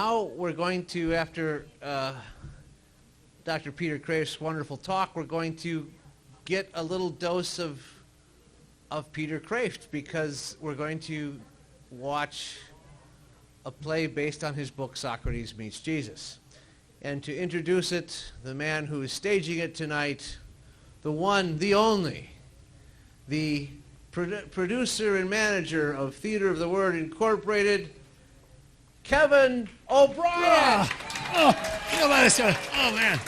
now we're going to, after Dr. Peter Kreeft's wonderful talk, we're going to get a little dose of Peter Kreeft, because we're going to watch a play based on his book, Socrates Meets Jesus. And to introduce it, the man who is staging it tonight, the one, the only, the producer and manager of Theater of the Word Incorporated, Kevin O'Brien. Oh, man.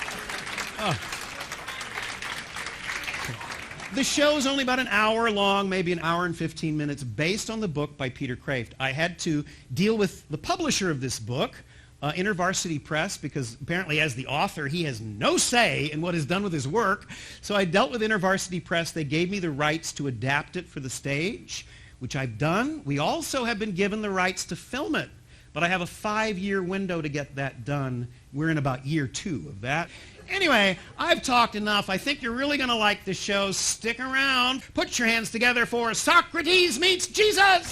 The show's only about an hour long, maybe an hour and 15 minutes, based on the book by Peter Kreeft. I had to deal with the publisher of this book, InterVarsity Press, because apparently as the author, he has no say in what is done with his work. So I dealt with InterVarsity Press. They gave me the rights to adapt it for the stage, which I've done. We also have been given the rights to film it, but I have a 5-year window to get that done. We're in about year 2 of that. Anyway, I've talked enough. I think you're really going to like the show. Stick around. Put your hands together for Socrates Meets Jesus.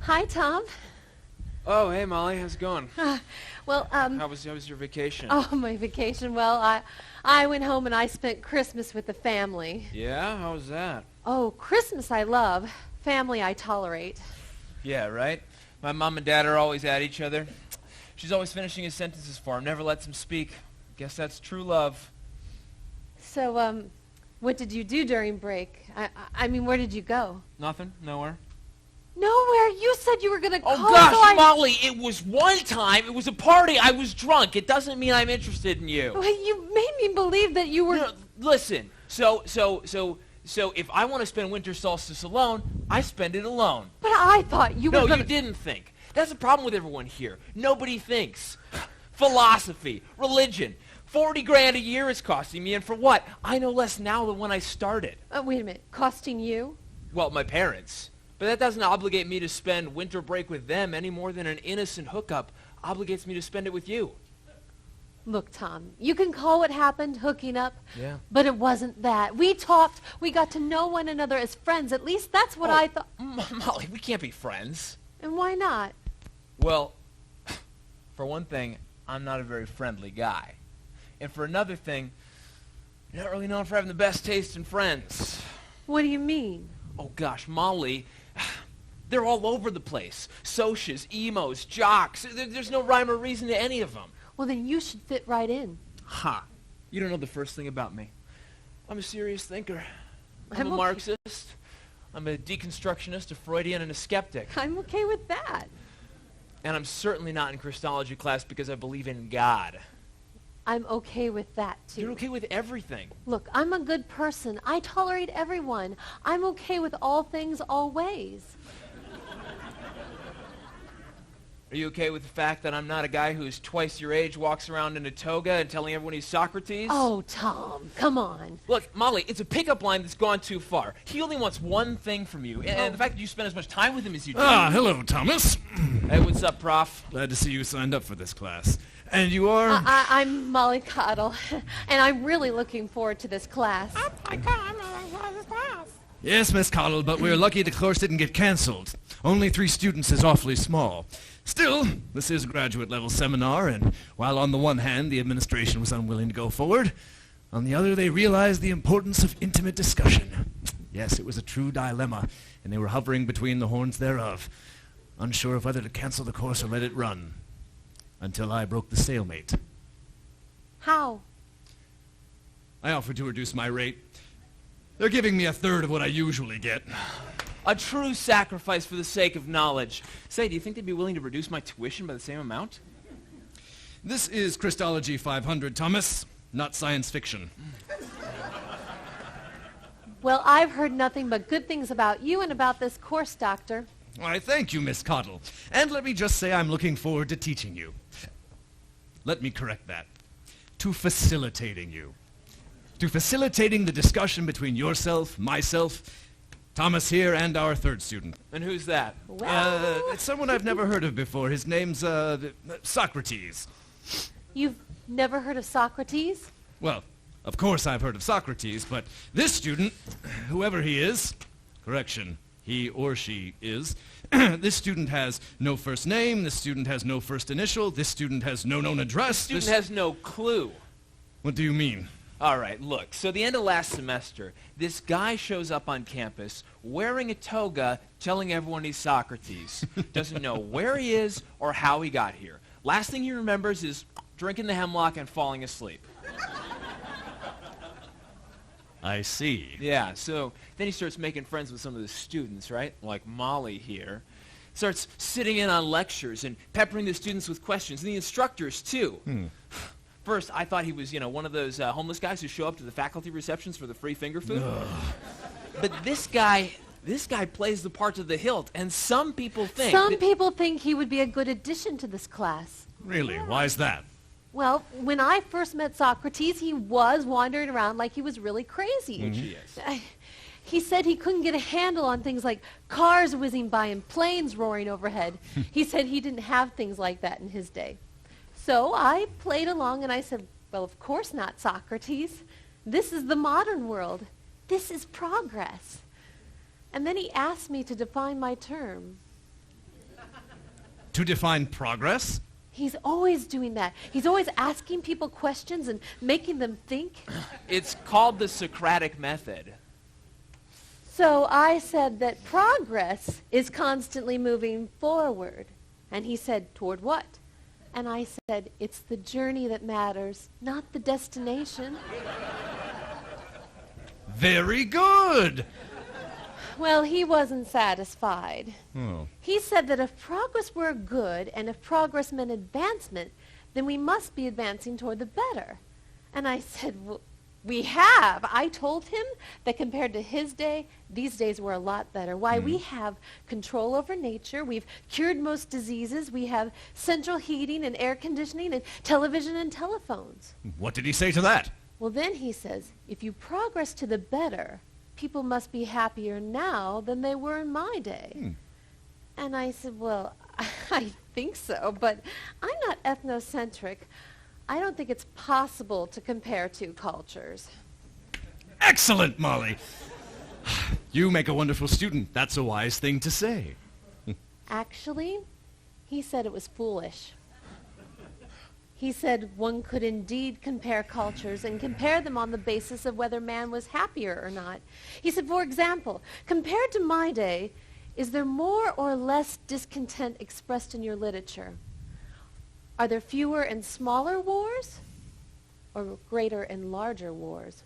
Hi, Tom. Oh, hey, Molly. How's it going? Well, How was your vacation? Oh, my vacation. Well, I went home and I spent Christmas with the family. Yeah? How was that? Oh, Christmas I love. Family I tolerate. Yeah, right? My mom and dad are always at each other. She's always finishing his sentences for him, never lets him speak. Guess that's true love. So, what did you do during break? I mean, where did you go? Nothing? Nowhere? Nowhere. You said you were going to call. Oh, gosh, so Molly, it was one time. It was a party. I was drunk. It doesn't mean I'm interested in you. Well, you made me believe that you were... No, listen, so if I want to spend winter solstice alone, I spend it alone. But I thought you were No, going you didn't think. That's the problem with everyone here. Nobody thinks. Philosophy, religion. 40 grand a year it's costing me, and for what? I know less now than when I started. Wait a minute. Costing you? Well, my parents. But that doesn't obligate me to spend winter break with them any more than an innocent hookup obligates me to spend it with you. Look, Tom, you can call what happened hooking up, Yeah. but it wasn't that. We talked. We got to know one another as friends. At least that's what I thought. Molly, we can't be friends. And why not? Well, for one thing, I'm not a very friendly guy. And for another thing, you're not really known for having the best taste in friends. What do you mean? Oh, gosh, Molly, they're all over the place. Socias, emos, jocks. There's no rhyme or reason to any of them. Well, then you should fit right in. Ha! You don't know the first thing about me. I'm a serious thinker. I'm I'm a okay. Marxist. I'm a deconstructionist, a Freudian, and a skeptic. I'm okay with that. And I'm certainly not in Christology class because I believe in God. I'm okay with that, too. You're okay with everything. Look, I'm a good person. I tolerate everyone. I'm okay with all things, all ways. Are you okay with the fact that I'm not a guy who's twice your age, walks around in a toga and telling everyone he's Socrates? Oh, Tom, come on. Look, Molly, it's a pickup line that's gone too far. He only wants one thing from you, and the fact that you spend as much time with him as you do. Ah, hello, Thomas. Hey, what's up, Prof? Glad to see you signed up for this class. And you are? I'm Molly Cottle, and I'm really looking forward to this class. Oh my God, I'm looking forward to this class. Yes, Miss Cottle, but we're lucky the course didn't get cancelled. Only 3 students is awfully small. Still, this is a graduate-level seminar, and while on the one hand the administration was unwilling to go forward, on the other they realized the importance of intimate discussion. Yes, it was a true dilemma, and they were hovering between the horns thereof, unsure of whether to cancel the course or let it run, until I broke the stalemate. How? I offered to reduce my rate. They're giving me 1/3 of what I usually get. A true sacrifice for the sake of knowledge. Say, do you think they'd be willing to reduce my tuition by the same amount? This is Christology 500, Thomas, not science fiction. Well, I've heard nothing but good things about you and about this course, Doctor. Why, thank you, Miss Cottle. And let me just say I'm looking forward to teaching you. Let me correct that. To facilitating you. to facilitating the discussion between yourself, myself, Thomas here, and our third student. And who's that? Well, It's someone I've never heard of before. His name's, Socrates. you've never heard of Socrates? Well, of course I've heard of Socrates, but this student, whoever he is, correction, he or she is, this student has no first name, this student has no first initial, this student has no known address. Student has no clue. What do you mean? All right, look, so the end of last semester, this guy shows up on campus wearing a toga, telling everyone he's Socrates. Doesn't know where he is or how he got here. Last thing he remembers is drinking the hemlock and falling asleep. I see. Yeah, so then he starts making friends with some of the students, right? Like Molly here. Starts sitting in on lectures and peppering the students with questions, and the instructors too. First, I thought he was, one of those homeless guys who show up to the faculty receptions for the free finger food. But this guy plays the part of the hilt, and some people think Some people think he would be a good addition to this class. Really? Why's that? Well, when I first met Socrates, he was wandering around like he was really crazy. Which he is. He said he couldn't get a handle on things like cars whizzing by and planes roaring overhead. He said he didn't have things like that in his day. So I played along and I said, well, of course not, Socrates. This is the modern world. This is progress. And then he asked me to define my term. To define progress? He's always doing that. He's always asking people questions and making them think. It's called the Socratic method. So I said that progress is constantly moving forward. And he said, toward what? And I said, it's the journey that matters, not the destination. Very good. Well, he wasn't satisfied. Oh. He said that if progress were good and if progress meant advancement, then we must be advancing toward the better. And I said, well, we have. I told him that compared to his day, these days were a lot better. Why, we have control over nature. We've cured most diseases. We have central heating and air conditioning and television and telephones. What did he say to that? Well, then he says, if you progress to the better, people must be happier now than they were in my day. And I said, well, I think so, but I'm not ethnocentric. I don't think it's possible to compare two cultures. Excellent, Molly. You make a wonderful student. That's a wise thing to say. Actually, he said it was foolish. He said one could indeed compare cultures and compare them on the basis of whether man was happier or not. He said, for example, compared to my day, is there more or less discontent expressed in your literature? Are there fewer and smaller wars or greater and larger wars?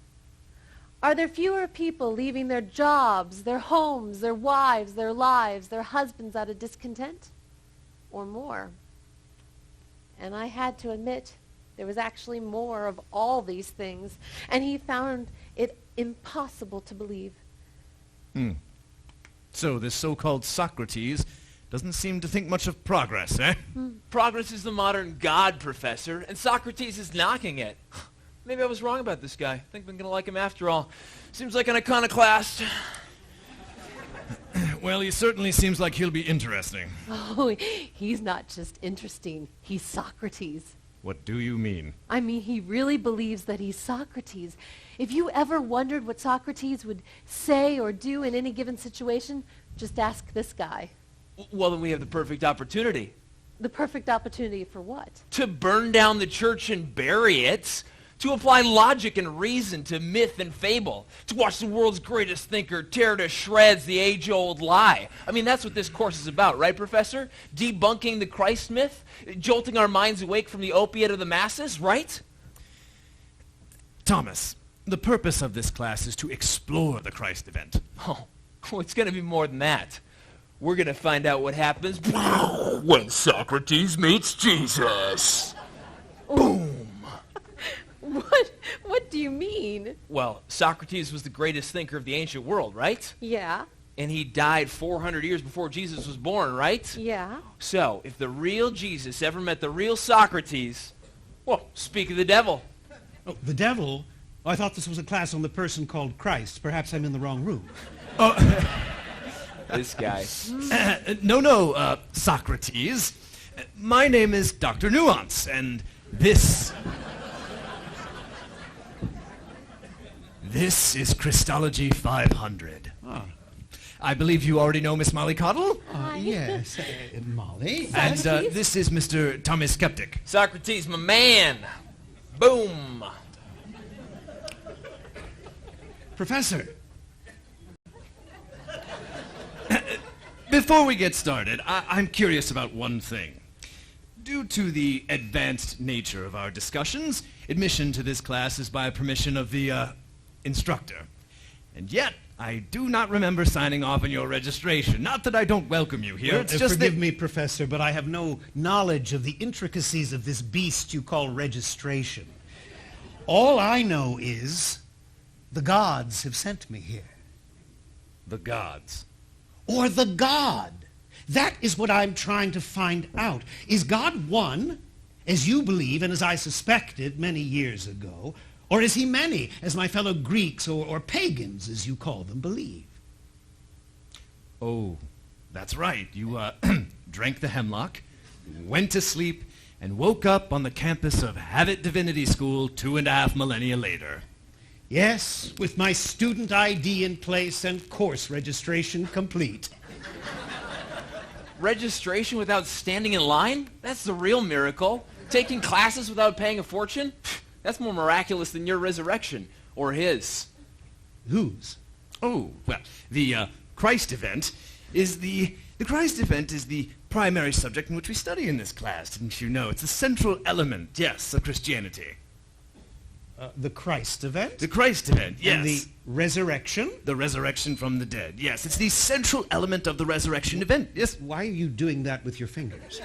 Are there fewer people leaving their jobs, their homes, their wives, their lives, their husbands out of discontent? Or more? And I had to admit there was actually more of all these things, and he found it impossible to believe. So this so-called Socrates doesn't seem to think much of progress, eh? Progress is the modern god, Professor, and Socrates is knocking it. Maybe I was wrong about this guy. I think I'm going to like him after all. Seems like an iconoclast. Well, he certainly seems like he'll be interesting. Oh, he's not just interesting. He's Socrates. What do you mean? I mean, he really believes that he's Socrates. If you ever wondered what Socrates would say or do in any given situation, just ask this guy. Well, then we have the perfect opportunity. The perfect opportunity for what? To burn down the church and bury it. To apply logic and reason to myth and fable. To watch the world's greatest thinker tear to shreds the age-old lie. I mean, that's what this course is about, right, Professor? Debunking the Christ myth? Jolting our minds awake from the opiate of the masses, right? Thomas, the purpose of this class is to explore the Christ event. Oh, it's going to be more than that. We're going to find out what happens when Socrates meets Jesus. Boom. What do you mean? Well, Socrates was the greatest thinker of the ancient world, right? Yeah. And he died 400 years before Jesus was born, right? Yeah. So, if the real Jesus ever met the real Socrates, well, speak of the devil. Oh, the devil Oh, I thought this was a class on the person called Christ. Perhaps I'm in the wrong room. This guy. No, Socrates. My name is Dr. Nuance, and this is Christology 500. Ah. I believe you already know Miss Molly Cottle. Yes, Molly. And this is Mr. Thomas Skeptic. Socrates, my man. Boom. Professor. Before we get started, I'm curious about one thing. Due to the advanced nature of our discussions, admission to this class is by permission of the instructor. And yet, I do not remember signing off on your registration. Not that I don't welcome you here. Well, it's just forgive me, Professor, but I have no knowledge of the intricacies of this beast you call registration. All I know is the gods have sent me here. The gods. Or the God. That is what I'm trying to find out. Is God one, as you believe and as I suspected many years ago, or is he many, as my fellow Greeks or pagans, as you call them, believe? Oh, that's right. You drank the hemlock, went to sleep, and woke up on the campus of Havit Divinity School 2.5 millennia later. Yes, with my student ID in place and course registration complete. Registration without standing in line? That's the real miracle. Taking classes without paying a fortune? That's more miraculous than your resurrection. Or his. Whose? Oh, well, the Christ event is the Christ event is the primary subject in which we study in this class, didn't you know? It's the central element, yes, of Christianity. The Christ event? The Christ event, yes. And the resurrection? The resurrection from the dead, yes. It's the central element of the resurrection event, yes. Why are you doing that with your fingers?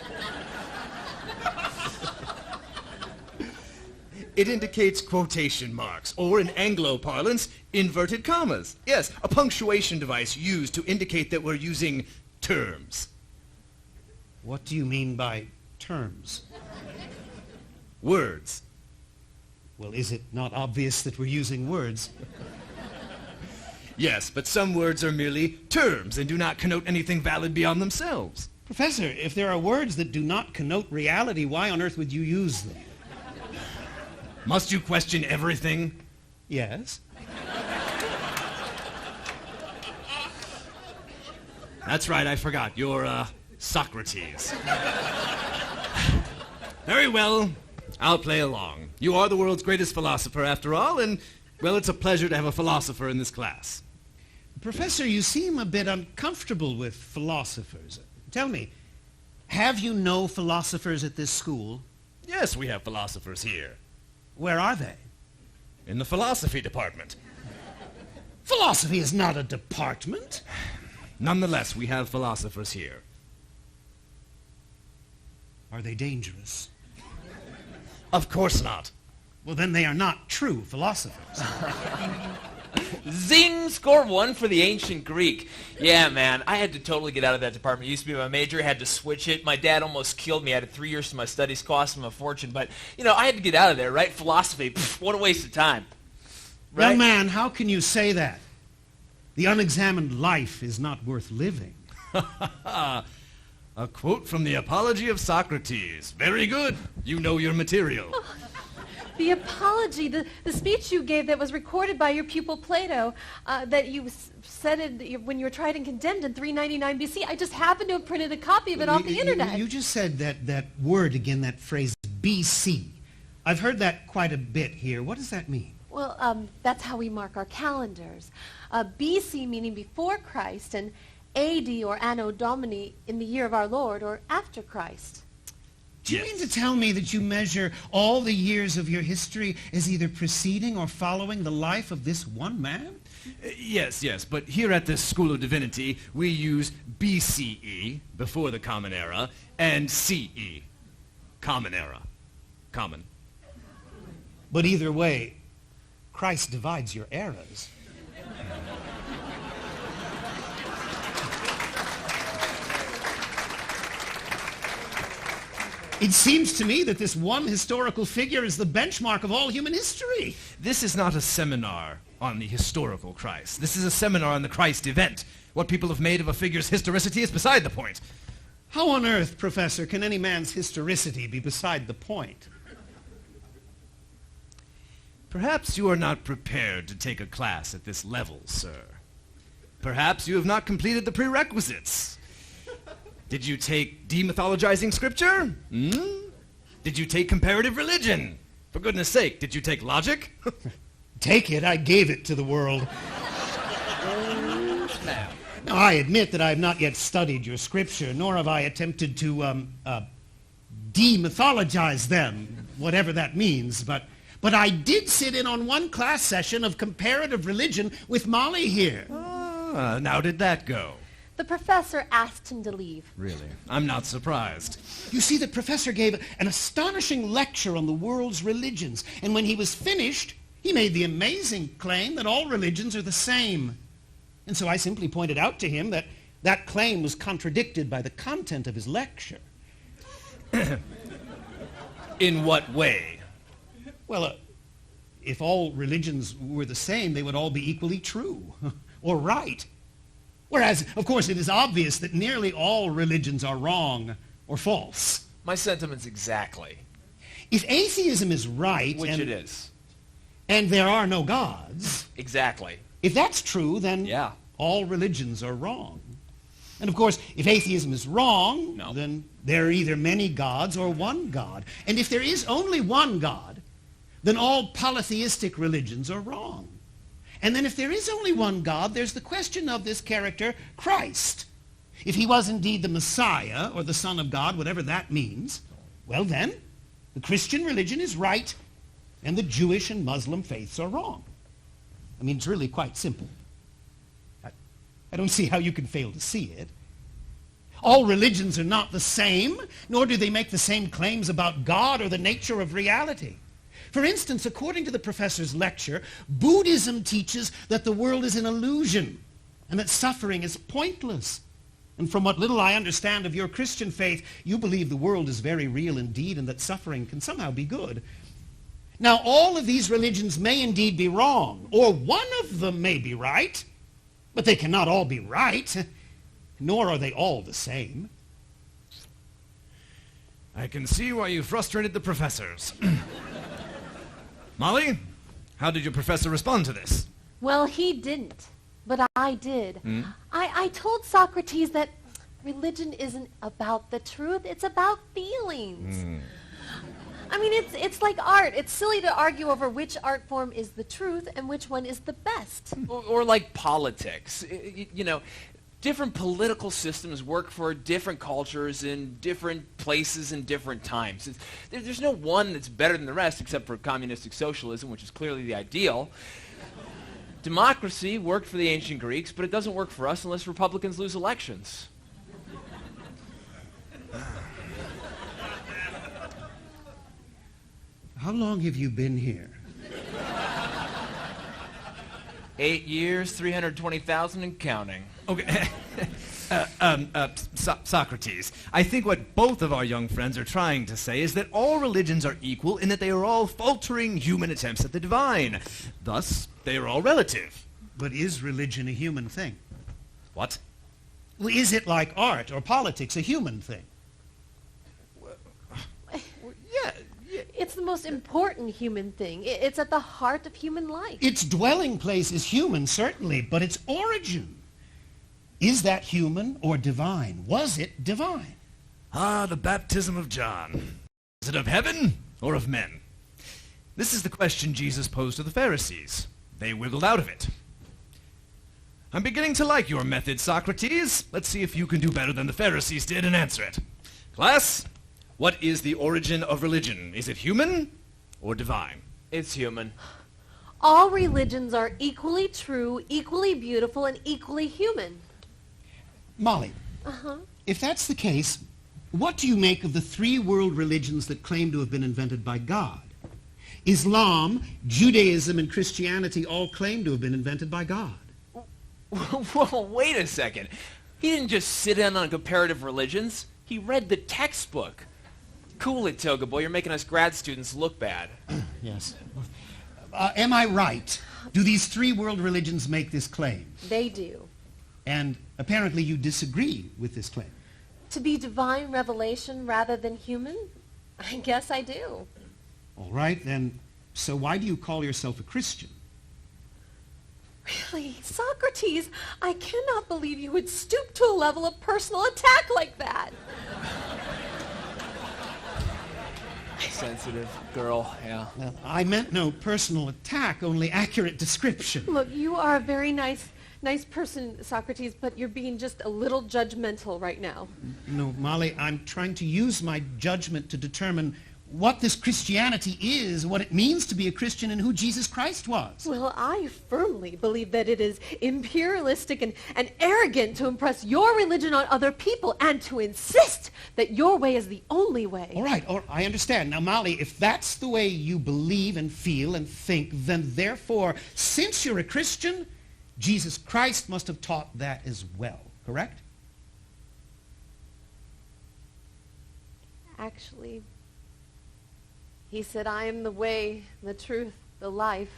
It indicates quotation marks, or in Anglo parlance, inverted commas. Yes, a punctuation device used to indicate that we're using terms. What do you mean by terms? Words. Well, is it not obvious that we're using words? Yes, but some words are merely terms and do not connote anything valid beyond themselves. Professor, if there are words that do not connote reality, why on earth would you use them? Must you question everything? Yes. That's right, I forgot. You're, Socrates. Very well. I'll play along. You are the world's greatest philosopher, after all, and, well, it's a pleasure to have a philosopher in this class. Professor, you seem a bit uncomfortable with philosophers. Tell me, have you no philosophers at this school? Yes, we have philosophers here. Where are they? In the philosophy department. Philosophy is not a department. Nonetheless, we have philosophers here. Are they dangerous? Of course not. Well, then they are not true philosophers. Zing! Score 1 for the ancient Greek. Yeah, man, I had to totally get out of that department. It used to be my major, had to switch it. My dad almost killed me. I had 3 years to my studies, cost him a fortune. But, I had to get out of there, right? Philosophy, what a waste of time. Right? Young man, how can you say that? The unexamined life is not worth living. A quote from the Apology of Socrates. Very good. You know your material. The apology, the speech you gave that was recorded by your pupil Plato, that you said it when you were tried and condemned in 399 BC. I just happened to have printed a copy of it off the internet. You just said that word again, that phrase, BC. I've heard that quite a bit here. What does that mean? Well, that's how we mark our calendars. BC meaning before Christ, and AD or Anno Domini in the year of our Lord, or after Christ. Do you mean to tell me that you measure all the years of your history as either preceding or following the life of this one man? Yes, but here at the School of Divinity, we use BCE, before the Common Era, and CE, Common Era. Common. But either way, Christ divides your eras. It seems to me that this one historical figure is the benchmark of all human history. This is not a seminar on the historical Christ. This is a seminar on the Christ event. What people have made of a figure's historicity is beside the point. How on earth, Professor, can any man's historicity be beside the point? Perhaps you are not prepared to take a class at this level, sir. Perhaps you have not completed the prerequisites. Did you take demythologizing scripture? Did you take comparative religion? For goodness sake, did you take logic? Take it, I gave it to the world. Now, I admit that I have not yet studied your scripture, nor have I attempted to demythologize them, whatever that means, but I did sit in on one class session of comparative religion with Molly here. And how did that go? The professor asked him to leave. Really? I'm not surprised. You see, the professor gave an astonishing lecture on the world's religions, and when he was finished, he made the amazing claim that all religions are the same. And so I simply pointed out to him that that claim was contradicted by the content of his lecture. In what way? Well, if all religions were the same, they would all be equally true or right. Whereas, of course, it is obvious that nearly all religions are wrong or false. My sentiments exactly. If atheism is right, Which it is. and there are no gods, Exactly. if that's true, then Yeah. all religions are wrong. And of course, if atheism is wrong, No. then there are either many gods or one God. And if there is only one God, then all polytheistic religions are wrong. And then if there is only one God, there's the question of this character, Christ. If he was indeed the Messiah, or the Son of God, whatever that means, well then, the Christian religion is right, and the Jewish and Muslim faiths are wrong. I mean, it's really quite simple. I don't see how you can fail to see it. All religions are not the same, nor do they make the same claims about God or the nature of reality. For instance, according to the professor's lecture, Buddhism teaches that the world is an illusion and that suffering is pointless. And from what little I understand of your Christian faith, you believe the world is very real indeed and that suffering can somehow be good. Now, all of these religions may indeed be wrong, or one of them may be right, but they cannot all be right, nor are they all the same. I can see why you frustrated the professors. Molly, how did your professor respond to this? Well, he didn't, but I did. I told Socrates that religion isn't about the truth, it's about feelings. I mean, it's like art. It's silly to argue over which art form is the truth and which one is the best. Or like politics. You know, different political systems work for different cultures in different places and different times. There's no one that's better than the rest except for communistic socialism, which is clearly the ideal. Democracy worked for the ancient Greeks, but it doesn't work for us unless Republicans lose elections. How long have you been here? 8 years, 320,000 and counting. Okay. Socrates, I think what both of our young friends are trying to say is that all religions are equal in that they are all faltering human attempts at the divine. Thus, they are all relative. But is religion a human thing? What? Well, is it like art or politics a human thing? Yeah. It's the most important human thing. It's at the heart of human life. Its dwelling place is human, certainly, but its origin, is that human or divine? Was it divine? Ah, the baptism of John. Is it of heaven or of men? This is the question Jesus posed to the Pharisees. They wiggled out of it. I'm beginning to like your method, Socrates. Let's see if you can do better than the Pharisees did and answer it. Class, what is the origin of religion? Is it human or divine? It's human. All religions are equally true, equally beautiful, and equally human. Molly, if that's the case, what do you make of the three world religions that claim to have been invented by God? Islam, Judaism, and Christianity all claim to have been invented by God. Whoa, wait a second. He didn't just sit in on comparative religions. He read the textbook. Cool it, Toga Boy. You're making us grad students look bad. Yes. Am I right? Do these three world religions make this claim? They do. And apparently you disagree with this claim. To be divine revelation rather than human? I guess I do. All right, then, so why do you call yourself a Christian? Really, Socrates, I cannot believe you would stoop to a level of personal attack like that. Sensitive girl, yeah. Well, I meant no personal attack, only accurate description. Look, you are a very nice person, Socrates, but you're being just a little judgmental right now. No, Molly, I'm trying to use my judgment to determine what this Christianity is, what it means to be a Christian, and who Jesus Christ was. Well, I firmly believe that it is imperialistic and arrogant to impress your religion on other people and to insist that your way is the only way. All right, I understand. Now, Molly, if that's the way you believe and feel and think, then therefore, since you're a Christian, Jesus Christ must have taught that as well, correct? Actually, he said, I am the way, the truth, the life.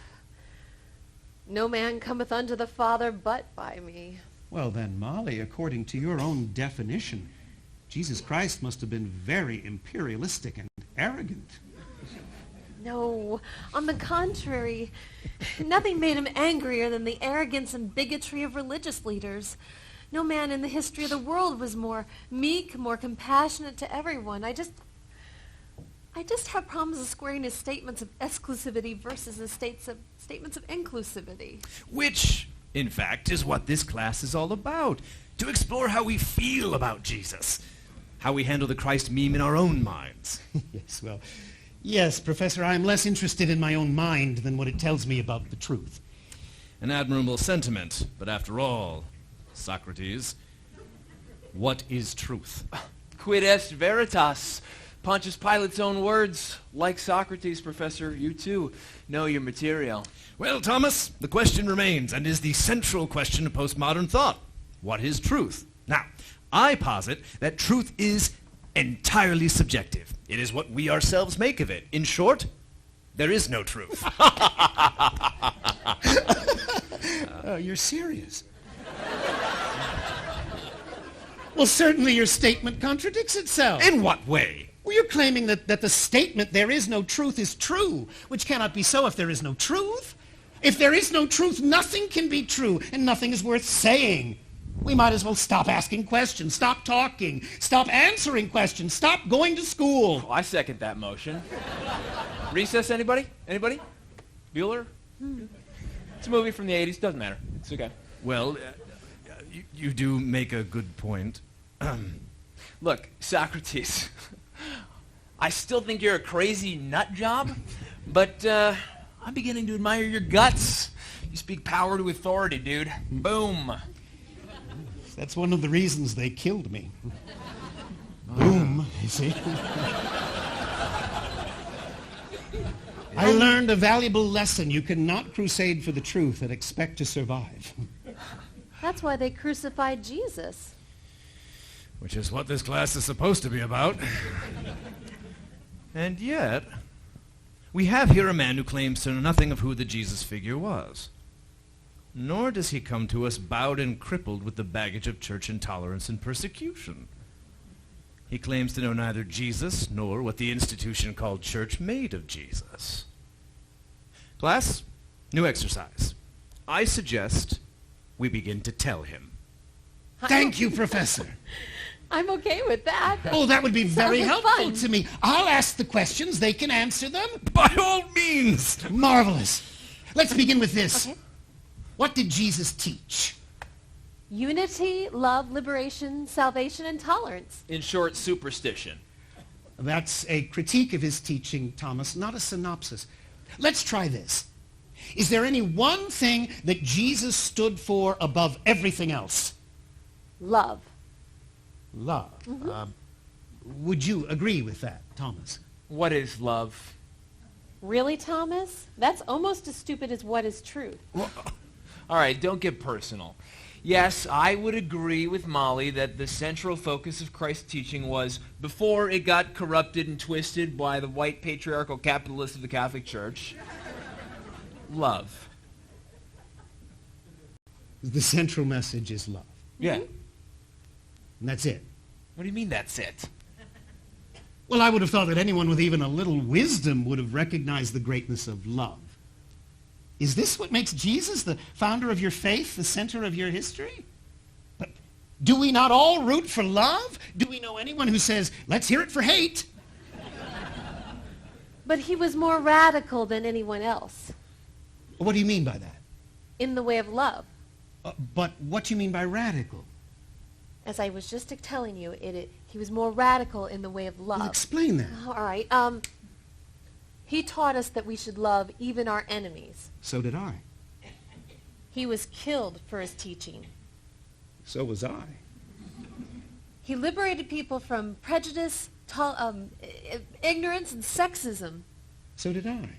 No man cometh unto the Father but by me. Well then, Molly, according to your own definition, Jesus Christ must have been very imperialistic and arrogant. No, on the contrary, nothing made him angrier than the arrogance and bigotry of religious leaders. No man in the history of the world was more meek, more compassionate to everyone. I just have problems with squaring his statements of exclusivity versus his statements of inclusivity. Which, in fact, is what this class is all about. To explore how we feel about Jesus. How we handle the Christ meme in our own minds. Yes, well, yes, Professor, I'm less interested in my own mind than what it tells me about the truth. An admirable sentiment, but after all, Socrates, what is truth? Quid est veritas? Pontius Pilate's own words. Like Socrates, Professor, you too know your material. Well, Thomas, the question remains, and is the central question of postmodern thought. What is truth? Now, I posit that truth is entirely subjective. It is what we ourselves make of it. In short, there is no truth. You're serious? Well, certainly your statement contradicts itself. In what way? Well, you're claiming that the statement, there is no truth, is true, which cannot be so if there is no truth. If there is no truth, nothing can be true, and nothing is worth saying. We might as well stop asking questions, stop talking, stop answering questions, stop going to school. Oh, I second that motion. Recess, anybody? Anybody? Bueller? It's a movie from the 80s. Doesn't matter. It's okay. Well, you do make a good point. Look, Socrates, I still think you're a crazy nut job, but I'm beginning to admire your guts. You speak power to authority, dude. Boom. That's one of the reasons they killed me. Boom, you see. I learned a valuable lesson. You cannot crusade for the truth and expect to survive. That's why they crucified Jesus. Which is what this class is supposed to be about. And yet, we have here a man who claims to know nothing of who the Jesus figure was. Nor does he come to us bowed and crippled with the baggage of church intolerance and persecution. He claims to know neither Jesus nor what the institution called church made of Jesus. Class, new exercise. I suggest we begin to tell him. Thank you, Professor. I'm okay with that. Oh, that would be very Sounds helpful fun. to me. I'll ask the questions. They can answer them. By all means! Marvelous. Let's begin with this. Okay. What did Jesus teach? Unity, love, liberation, salvation, and tolerance. In short, superstition. That's a critique of his teaching, Thomas, not a synopsis. Let's try this. Is there any one thing that Jesus stood for above everything else? Love. Love. Would you agree with that, Thomas? What is love? Really, Thomas? That's almost as stupid as what is truth. All right, don't get personal. Yes, I would agree with Molly that the central focus of Christ's teaching was, before it got corrupted and twisted by the white patriarchal capitalists of the Catholic Church, love. The central message is love. Yeah. And that's it. What do you mean that's it? Well, I would have thought that anyone with even a little wisdom would have recognized the greatness of love. Is this what makes Jesus the founder of your faith, the center of your history? But do we not all root for love? Do we know anyone who says, let's hear it for hate? But he was more radical than anyone else What do you mean by that? in the way of love. But what do you mean by radical? As I was just telling you, he was more radical in the way of love. Well, explain that. All right. He taught us that we should love even our enemies. So did I. He was killed for his teaching. So was I. He liberated people from prejudice, ignorance, and sexism. So did I.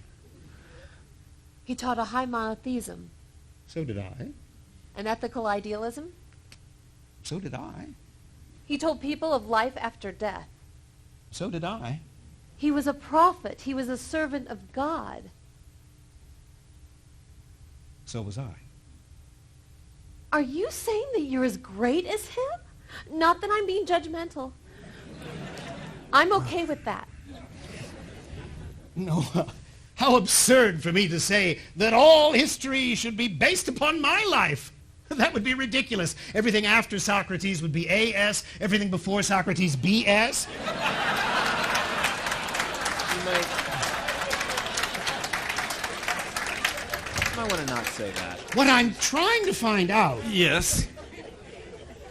He taught a high monotheism, So did I. an ethical idealism. So did I. He told people of life after death. So did I. He was a prophet. He was a servant of God. So was I. Are you saying that you're as great as him? Not that I'm being judgmental. I'm okay with that. No, how absurd for me to say that all history should be based upon my life. That would be ridiculous. Everything after Socrates would be A.S., everything before Socrates, B.S. You might want to not say that. What I'm trying to find out Yes.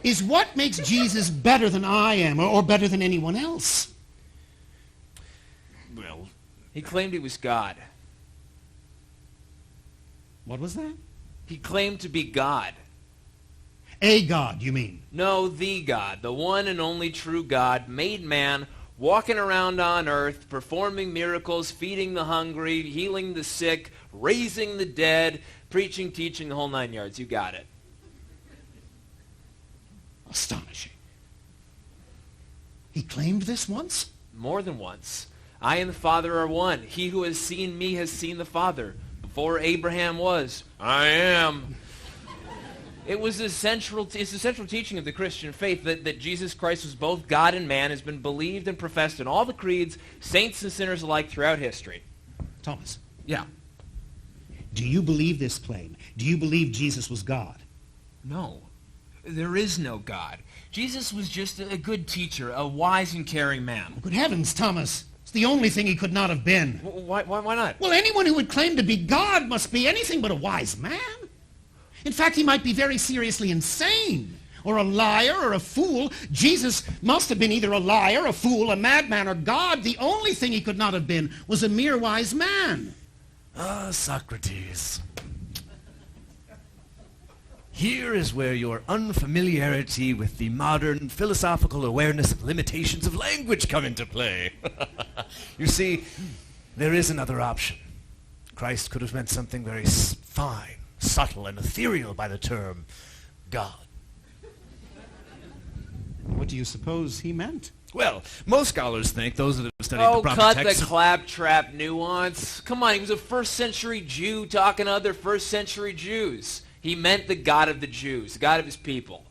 is what makes Jesus better than I am, or better than anyone else. Well, He claimed he was God. What was that? He claimed to be God. A God, you mean? No, the God, the one and only true God, made man, walking around on earth, performing miracles, feeding the hungry, healing the sick, raising the dead, preaching, teaching, the whole 9 yards. You got it. Astonishing. He claimed this once? More than once. I and the Father are one. He who has seen me has seen the Father. Before Abraham was, I am. It's the central teaching of the Christian faith that Jesus Christ was both God and man, has been believed and professed in all the creeds, saints and sinners alike throughout history. Thomas, Yeah. do you believe this claim? Do you believe Jesus was God? No. There is no God. Jesus was just a good teacher, a wise and caring man. Good heavens, Thomas. It's the only thing he could not have been. Why not? Well, anyone who would claim to be God must be anything but a wise man. In fact, he might be very seriously insane, or a liar, or a fool. Jesus must have been either a liar, a fool, a madman, or God. The only thing he could not have been was a mere wise man. ah, Socrates. Here is where your unfamiliarity with the modern philosophical awareness of limitations of language come into play. You see, there is another option. Christ could have meant something very fine, subtle, and ethereal by the term God. What do you suppose he meant? Well, most scholars think, those that have studied the proper cut text... the claptrap nuance. Come on, he was a first century Jew talking to other first century Jews. He meant the God of the Jews, the God of his people.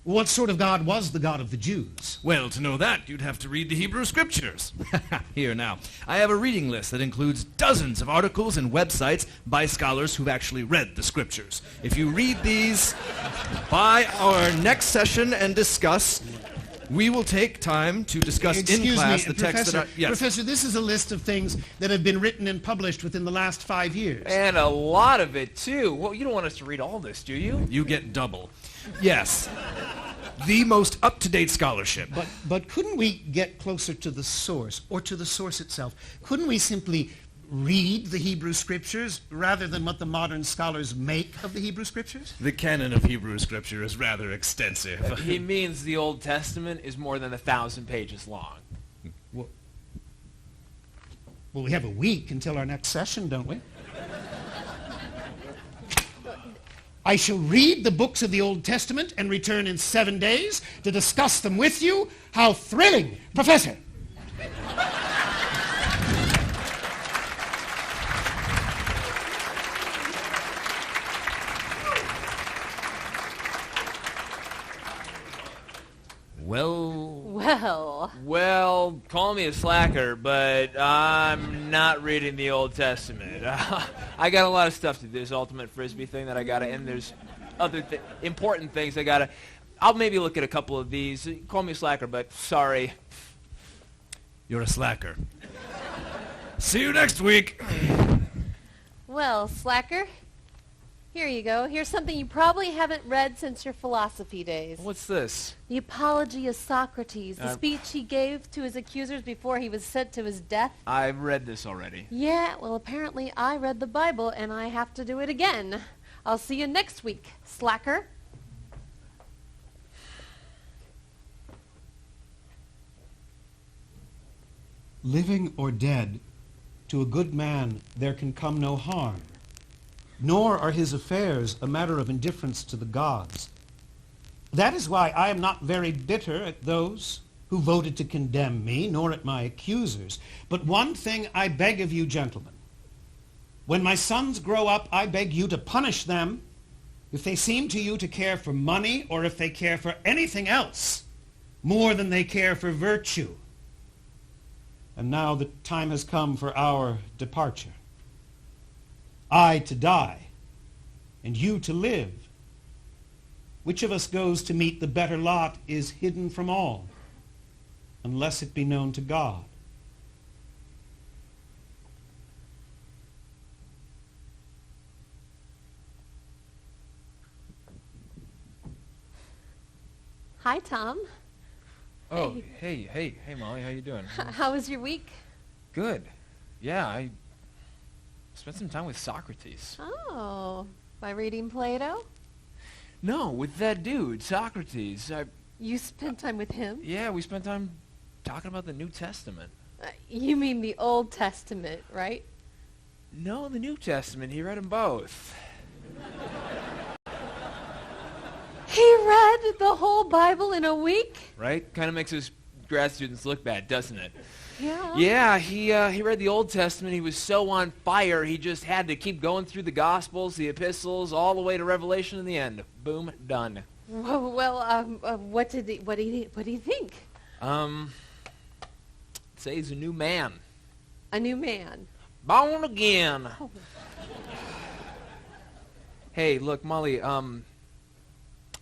What sort of God was the God of the Jews? Well, to know that, you'd have to read the Hebrew Scriptures. Here now, I have a reading list that includes dozens of articles and websites by scholars who've actually read the Scriptures. If you read these by our next session and discuss, we will take time to discuss in class the text that are... Yes. Professor, this is a list of things that have been written and published within the last 5 years. And a lot of it, too. Well, you don't want us to read all this, do you? You get double. Yes. The most up-to-date scholarship. But couldn't we get closer to the source, or to the source itself? Couldn't we simply read the Hebrew Scriptures rather than what the modern scholars make of the Hebrew Scriptures? The canon of Hebrew Scripture is rather extensive. He means the Old Testament is more than 1,000 pages long. Well, we have a week until our next session, don't we? I shall read the books of the Old Testament and return in 7 days to discuss them with you. How thrilling, Professor! Well, call me a slacker, but I'm not reading the Old Testament. I got a lot of stuff to do. This ultimate frisbee thing that I gotta, and there's other important things I gotta. I'll maybe look at a couple of these. Call me a slacker, but sorry. You're a slacker. See you next week. Well, slacker, here you go. Here's something you probably haven't read since your philosophy days. What's this? The Apology of Socrates, the speech he gave to his accusers before he was sent to his death. I've read this already. Yeah, well, apparently I read the Bible, and I have to do it again. I'll see you next week, slacker. Living or dead, to a good man there can come no harm, nor are his affairs a matter of indifference to the gods. That is why I am not very bitter at those who voted to condemn me, nor at my accusers. But one thing I beg of you, gentlemen. When my sons grow up, I beg you to punish them if they seem to you to care for money or if they care for anything else more than they care for virtue. And now the time has come for our departure. I to die, and you to live. Which of us goes to meet the better lot is hidden from all, unless it be known to God. Hi, Tom. Oh, hey, Molly, how you doing? How was your week? Good. Yeah, I spent some time with Socrates. Oh, by reading Plato? No, with that dude, Socrates. You spent time with him? Yeah, we spent time talking about the New Testament. You mean the Old Testament, right? No, the New Testament. He read them both. He read the whole Bible in a week? Right? Kind of makes us grad students look bad, doesn't it? Yeah. Yeah, he read the Old Testament. He was so on fire, he just had to keep going through the Gospels, the Epistles, all the way to Revelation in the end. Boom, done. Well, what did he think? Say he's a new man. A new man. Born again. Oh. Hey, look, Molly,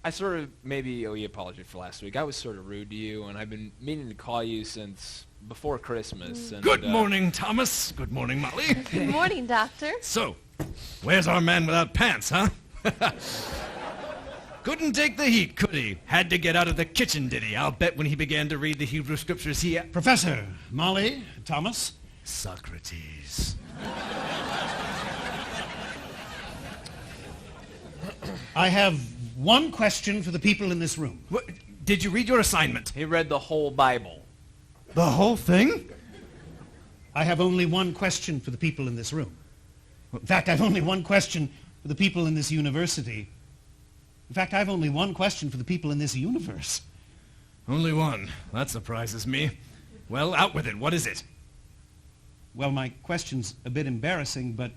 I sort of maybe owe you an apology for last week. I was sort of rude to you, and I've been meaning to call you since before Christmas. And, Good morning, Thomas. Good morning, Molly. Good morning, Doctor. So, where's our man without pants, huh? Couldn't take the heat, could he? Had to get out of the kitchen, did he? I'll bet when he began to read the Hebrew scriptures, he... Professor, Molly, Thomas. Socrates. I have one question for the people in this room. What, did you read your assignment? He read the whole Bible. The whole thing? I have only one question for the people in this room. In fact, I have only one question for the people in this university. In fact, I have only one question for the people in this universe. Only one. That surprises me. Well, out with it. What is it? Well, my question's a bit embarrassing, but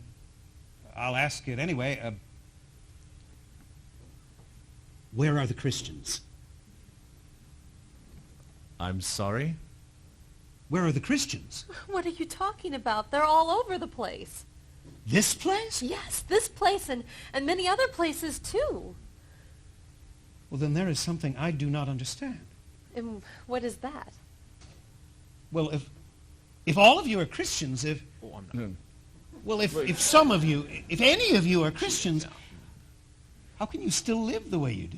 I'll ask it anyway. Where are the Christians? I'm sorry? Where are the Christians? What are you talking about? They're all over the place. This place? Yes, this place and many other places too. Well, then there is something I do not understand. And what is that? Well, if all of you are Christians, if some of you, if any of you are Christians, how can you still live the way you do?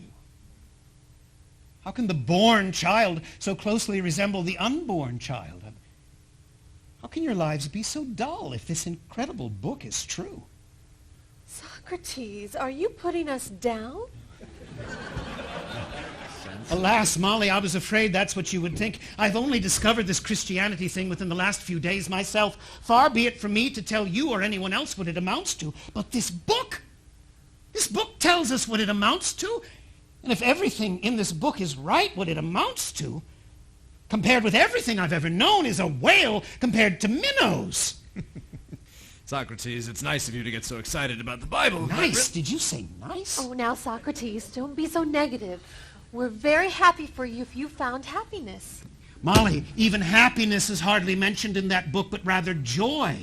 How can the born child so closely resemble the unborn child? How can your lives be so dull if this incredible book is true? Socrates, are you putting us down? Alas, Molly, I was afraid that's what you would think. I've only discovered this Christianity thing within the last few days myself. Far be it from me to tell you or anyone else what it amounts to. But this book book tells us what it amounts to. And if everything in this book is right, what it amounts to, compared with everything I've ever known, is a whale compared to minnows. Socrates, it's nice of you to get so excited about the Bible. Nice? Did you say nice? Oh, now, Socrates, don't be so negative. We're very happy for you if you found happiness. Molly, even happiness is hardly mentioned in that book, but rather joy.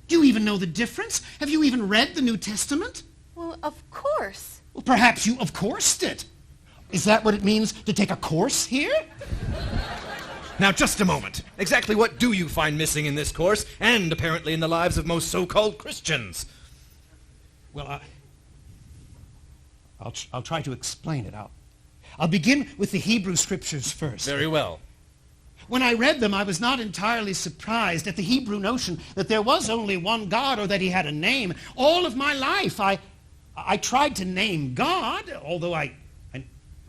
Do you even know the difference? Have you even read the New Testament? Well, of course. Well, perhaps you of coursed it. Is that what it means to take a course here? Now, just a moment. Exactly what do you find missing in this course, and apparently in the lives of most so-called Christians? Well, I'll try to explain it. I'll begin with the Hebrew Scriptures first. Very well. When I read them, I was not entirely surprised at the Hebrew notion that there was only one God or that he had a name. All of my life, I tried to name God, although I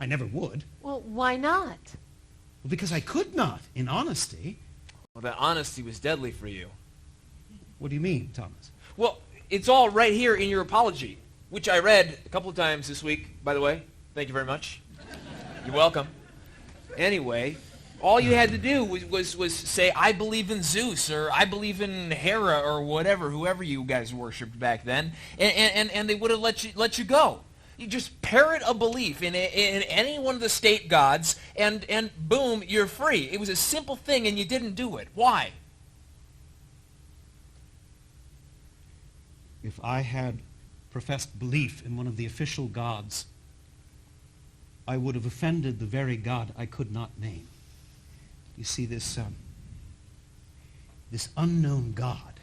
never would. Well, why not? Well, because I could not, in honesty. Well, that honesty was deadly for you. What do you mean, Thomas? Well, it's all right here in your apology, which I read a couple of times this week, by the way. Thank you very much. You're welcome. Anyway, all you had to do was say, I believe in Zeus, or I believe in Hera, or whatever, whoever you guys worshipped back then, and they would have let you go. You just parrot a belief in any one of the state gods, and boom, you're free. It was a simple thing, and you didn't do it. Why? If I had professed belief in one of the official gods, I would have offended the very God I could not name. You see, this unknown God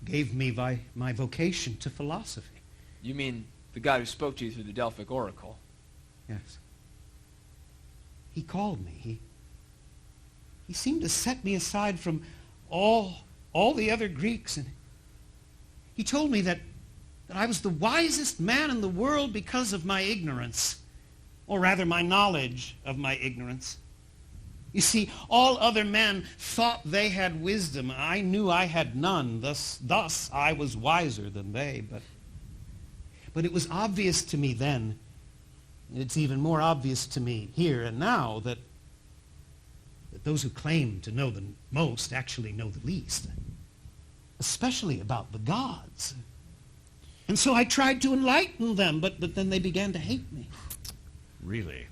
gave me my vocation to philosophy. You mean the God who spoke to you through the Delphic Oracle? Yes. He called me. He seemed to set me aside from all the other Greeks, and he told me that I was the wisest man in the world because of my ignorance, or rather my knowledge of my ignorance. You see, all other men thought they had wisdom. I knew I had none. Thus I was wiser than they. But it was obvious to me then, and it's even more obvious to me here and now, that those who claim to know the most actually know the least, especially about the gods. And so I tried to enlighten them, but then they began to hate me. Really?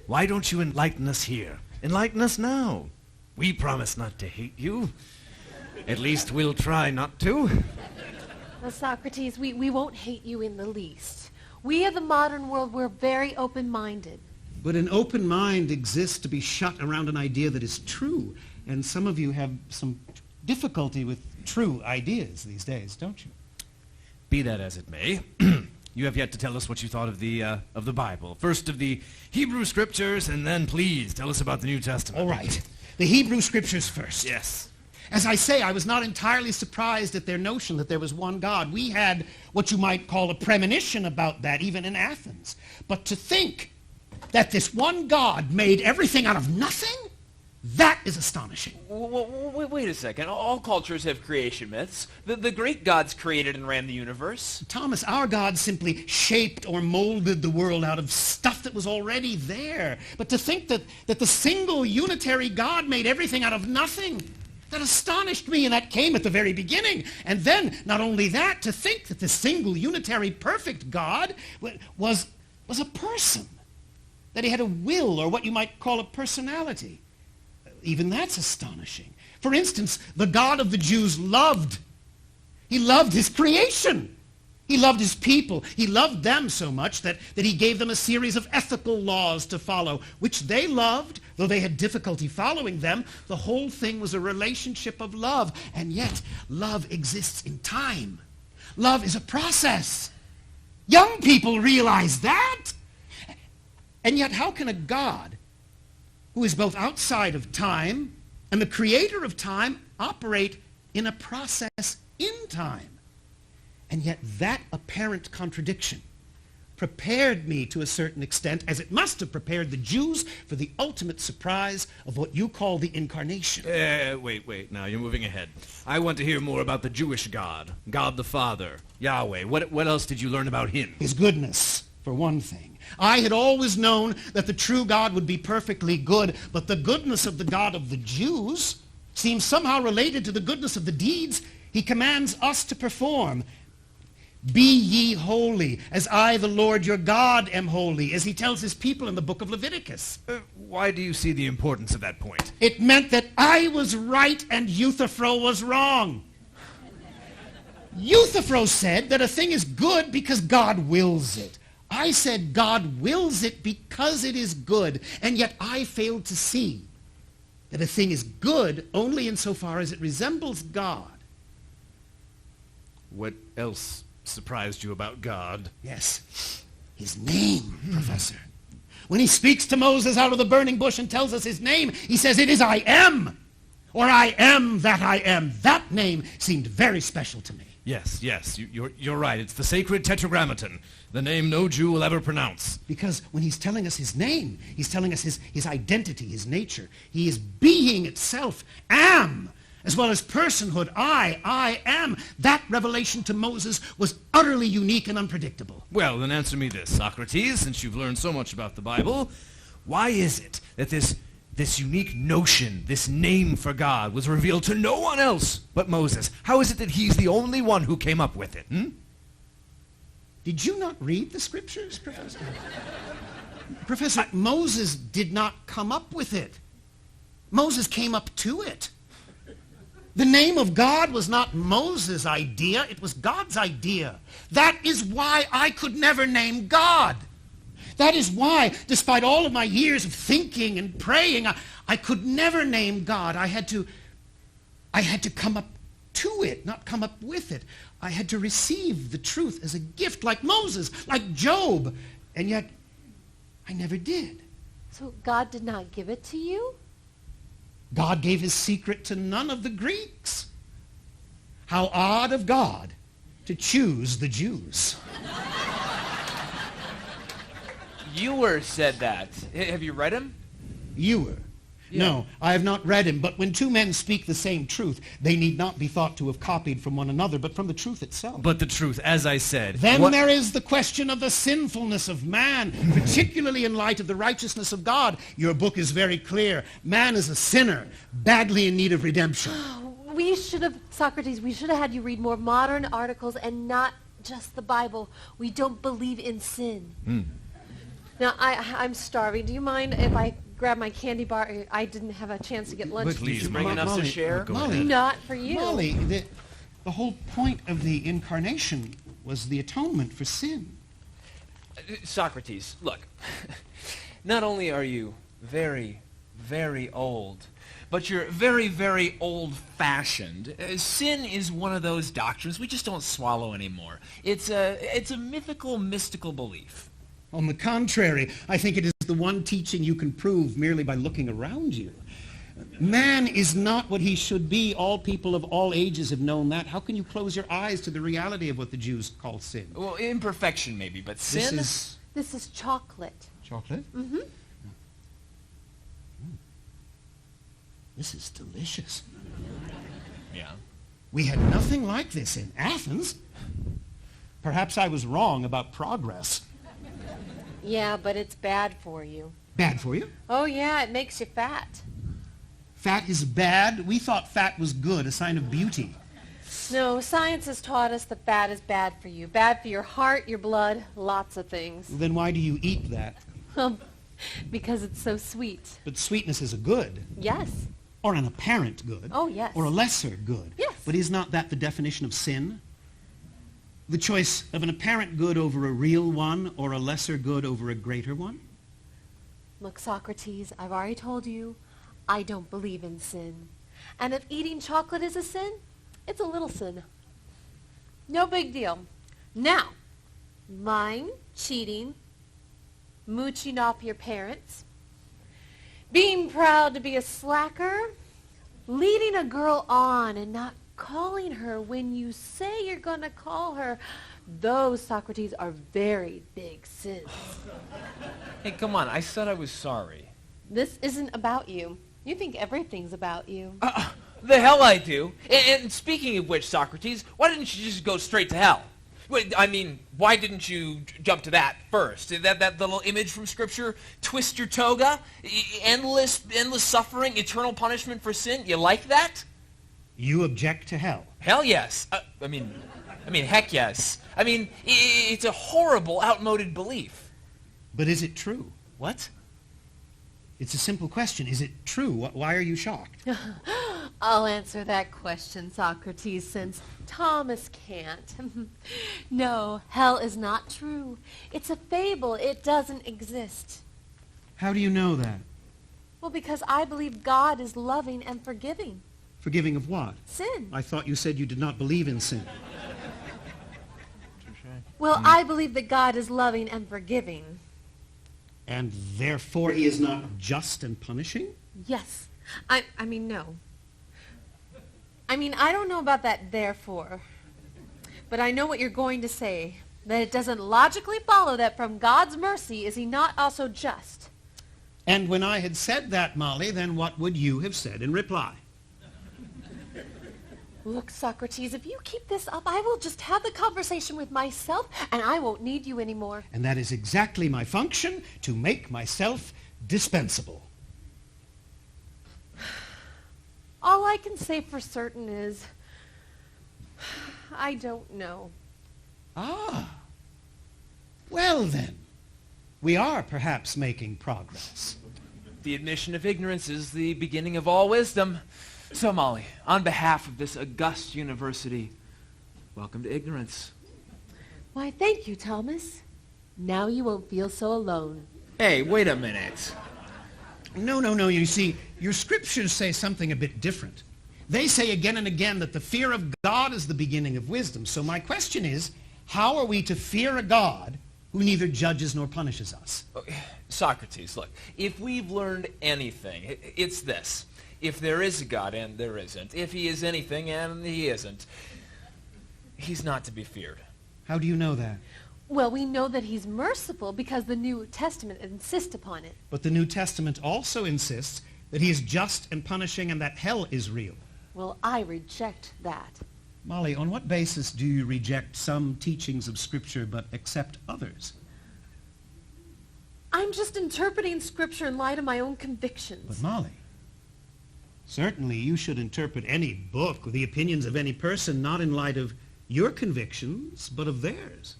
Why don't you enlighten us here? Enlighten us now. We promise not to hate you. At least we'll try not to. Well, Socrates, we won't hate you in the least. We of the modern world, we're very open-minded. But an open mind exists to be shut around an idea that is true. And some of you have some difficulty with true ideas these days, don't you? Be that as it may, you have yet to tell us what you thought of the Bible. First of the Hebrew Scriptures, and then please tell us about the New Testament. All right. The Hebrew Scriptures first. Yes. As I say, I was not entirely surprised at their notion that there was one God. We had what you might call a premonition about that, even in Athens. But to think that this one God made everything out of nothing, that is astonishing. Wait a second. All cultures have creation myths. The Greek gods created and ran the universe. Thomas, our God simply shaped or molded the world out of stuff that was already there. But to think that the single unitary God made everything out of nothing, that astonished me, and that came at the very beginning. And then, not only that, to think that the single unitary perfect God was a person, that he had a will, or what you might call a personality. Even that's astonishing. For instance, the God of the Jews loved. He loved his creation. He loved his people. He loved them so much that he gave them a series of ethical laws to follow, which they loved, though they had difficulty following them. The whole thing was a relationship of love. And yet, love exists in time. Love is a process. Young people realize that. And yet, how can a God who is both outside of time and the creator of time operate in a process in time? And yet that apparent contradiction prepared me to a certain extent, as it must have prepared the Jews for the ultimate surprise of what you call the incarnation. Wait, now you're moving ahead. I want to hear more about the Jewish God, God the Father, Yahweh. What else did you learn about him? His goodness, for one thing. I had always known that the true God would be perfectly good, but the goodness of the God of the Jews seems somehow related to the goodness of the deeds he commands us to perform. Be ye holy, as I, the Lord your God, am holy, as he tells his people in the book of Leviticus. Why do you see the importance of that point? It meant that I was right and Euthyphro was wrong. Euthyphro said that a thing is good because God wills it. I said God wills it because it is good, and yet I failed to see that a thing is good only insofar as it resembles God. What else surprised you about God? Yes, his name, Professor. When he speaks to Moses out of the burning bush and tells us his name, he says, "It is I am," or "I am that I am." That name seemed very special to me. Yes, you're right. It's the sacred tetragrammaton, the name no Jew will ever pronounce. Because when he's telling us his name, he's telling us his identity, his nature. He is being itself, am, as well as personhood. I am. That revelation to Moses was utterly unique and unpredictable. Well, then answer me this, Socrates, since you've learned so much about the Bible. Why is it that this unique notion, this name for God, was revealed to no one else but Moses? How is it that he's the only one who came up with it? Did you not read the scriptures, Professor? Professor, Moses did not come up with it. Moses came up to it. The name of God was not Moses' idea, it was God's idea. That is why I could never name God. That is why, despite all of my years of thinking and praying, I could never name God. I had to come up to it, not come up with it. I had to receive the truth as a gift, like Moses, like Job, and yet I never did. So God did not give it to you? God gave his secret to none of the Greeks. How odd of God to choose the Jews. Ewer said that. Have you read him? Ewer. Yeah. No, I have not read him, but when two men speak the same truth, they need not be thought to have copied from one another, but from the truth itself. But the truth, as I said... Then there is the question of the sinfulness of man, particularly in light of the righteousness of God. Your book is very clear. Man is a sinner, badly in need of redemption. We should have, Socrates, we should have had you read more modern articles and not just the Bible. We don't believe in sin. Now, I'm starving. Do you mind if I grab my candy bar? I didn't have a chance to get lunch. Please, bring enough to share? Molly, Not for you. Molly, the whole point of the incarnation was the atonement for sin. Socrates, look. Not only are you very, very old, but you're very, very old-fashioned. Sin is one of those doctrines we just don't swallow anymore. It's a mythical, mystical belief. On the contrary, I think it is the one teaching you can prove merely by looking around you. Man is not what he should be. All people of all ages have known that. How can you close your eyes to the reality of what the Jews call sin? Well, imperfection maybe, but sin? This is chocolate. Chocolate? Mm-hmm. This is delicious. Yeah. We had nothing like this in Athens. Perhaps I was wrong about progress. Yeah, but it's bad for you. Bad for you? Oh, yeah, it makes you fat. Fat is bad? We thought fat was good, a sign of beauty. No, science has taught us that fat is bad for you. Bad for your heart, your blood, lots of things. Then why do you eat that? Because it's so sweet. But sweetness is a good. Yes. Or an apparent good. Oh, yes. Or a lesser good. Yes. But is not that the definition of sin? The choice of an apparent good over a real one, or a lesser good over a greater one? Look, Socrates, I've already told you, I don't believe in sin. And if eating chocolate is a sin, it's a little sin. No big deal. Now, lying, cheating, mooching off your parents, being proud to be a slacker, leading a girl on and not calling her when you say you're going to call her, Those, Socrates, are very big sins. Hey, come on. I said I was sorry. This isn't about you. You think everything's about you. The hell I do. And speaking of which, Socrates, why didn't you just go straight to hell? Wait, I mean, why didn't you jump to that first? That little image from Scripture, twist your toga, endless suffering, eternal punishment for sin. You like that? You object to hell. Hell yes. I mean, heck yes. I mean, it's a horrible, outmoded belief. But is it true? What? It's a simple question. Is it true? Why are you shocked? I'll answer that question, Socrates, since Thomas can't. No, hell is not true. It's a fable. It doesn't exist. How do you know that? Well, because I believe God is loving and forgiving. Forgiving of what? Sin. I thought you said you did not believe in sin. Well, I believe that God is loving and forgiving. And therefore he is not just and punishing? Yes. I mean, no. I mean, I don't know about that therefore. But I know what you're going to say. That it doesn't logically follow that from God's mercy is he not also just. And when I had said that, Molly, then what would you have said in reply? Look, Socrates, if you keep this up, I will just have the conversation with myself, and I won't need you anymore. And that is exactly my function, to make myself dispensable. All I can say for certain is, I don't know. Ah. Well then, we are perhaps making progress. The admission of ignorance is the beginning of all wisdom. So, Molly, on behalf of this august university, welcome to ignorance. Why, thank you, Thomas. Now you won't feel so alone. Hey, wait a minute. No. You see, your scriptures say something a bit different. They say again and again that the fear of God is the beginning of wisdom. So my question is, how are we to fear a God who neither judges nor punishes us? Socrates, look, if we've learned anything, it's this. If there is a God and there isn't, if he is anything and he isn't, he's not to be feared. How do you know that? Well, we know that he's merciful because the New Testament insists upon it. But the New Testament also insists that he is just and punishing and that hell is real. Well, I reject that. Molly, on what basis do you reject some teachings of Scripture but accept others? I'm just interpreting Scripture in light of my own convictions. But Molly, certainly you should interpret any book or the opinions of any person not in light of your convictions, but of theirs.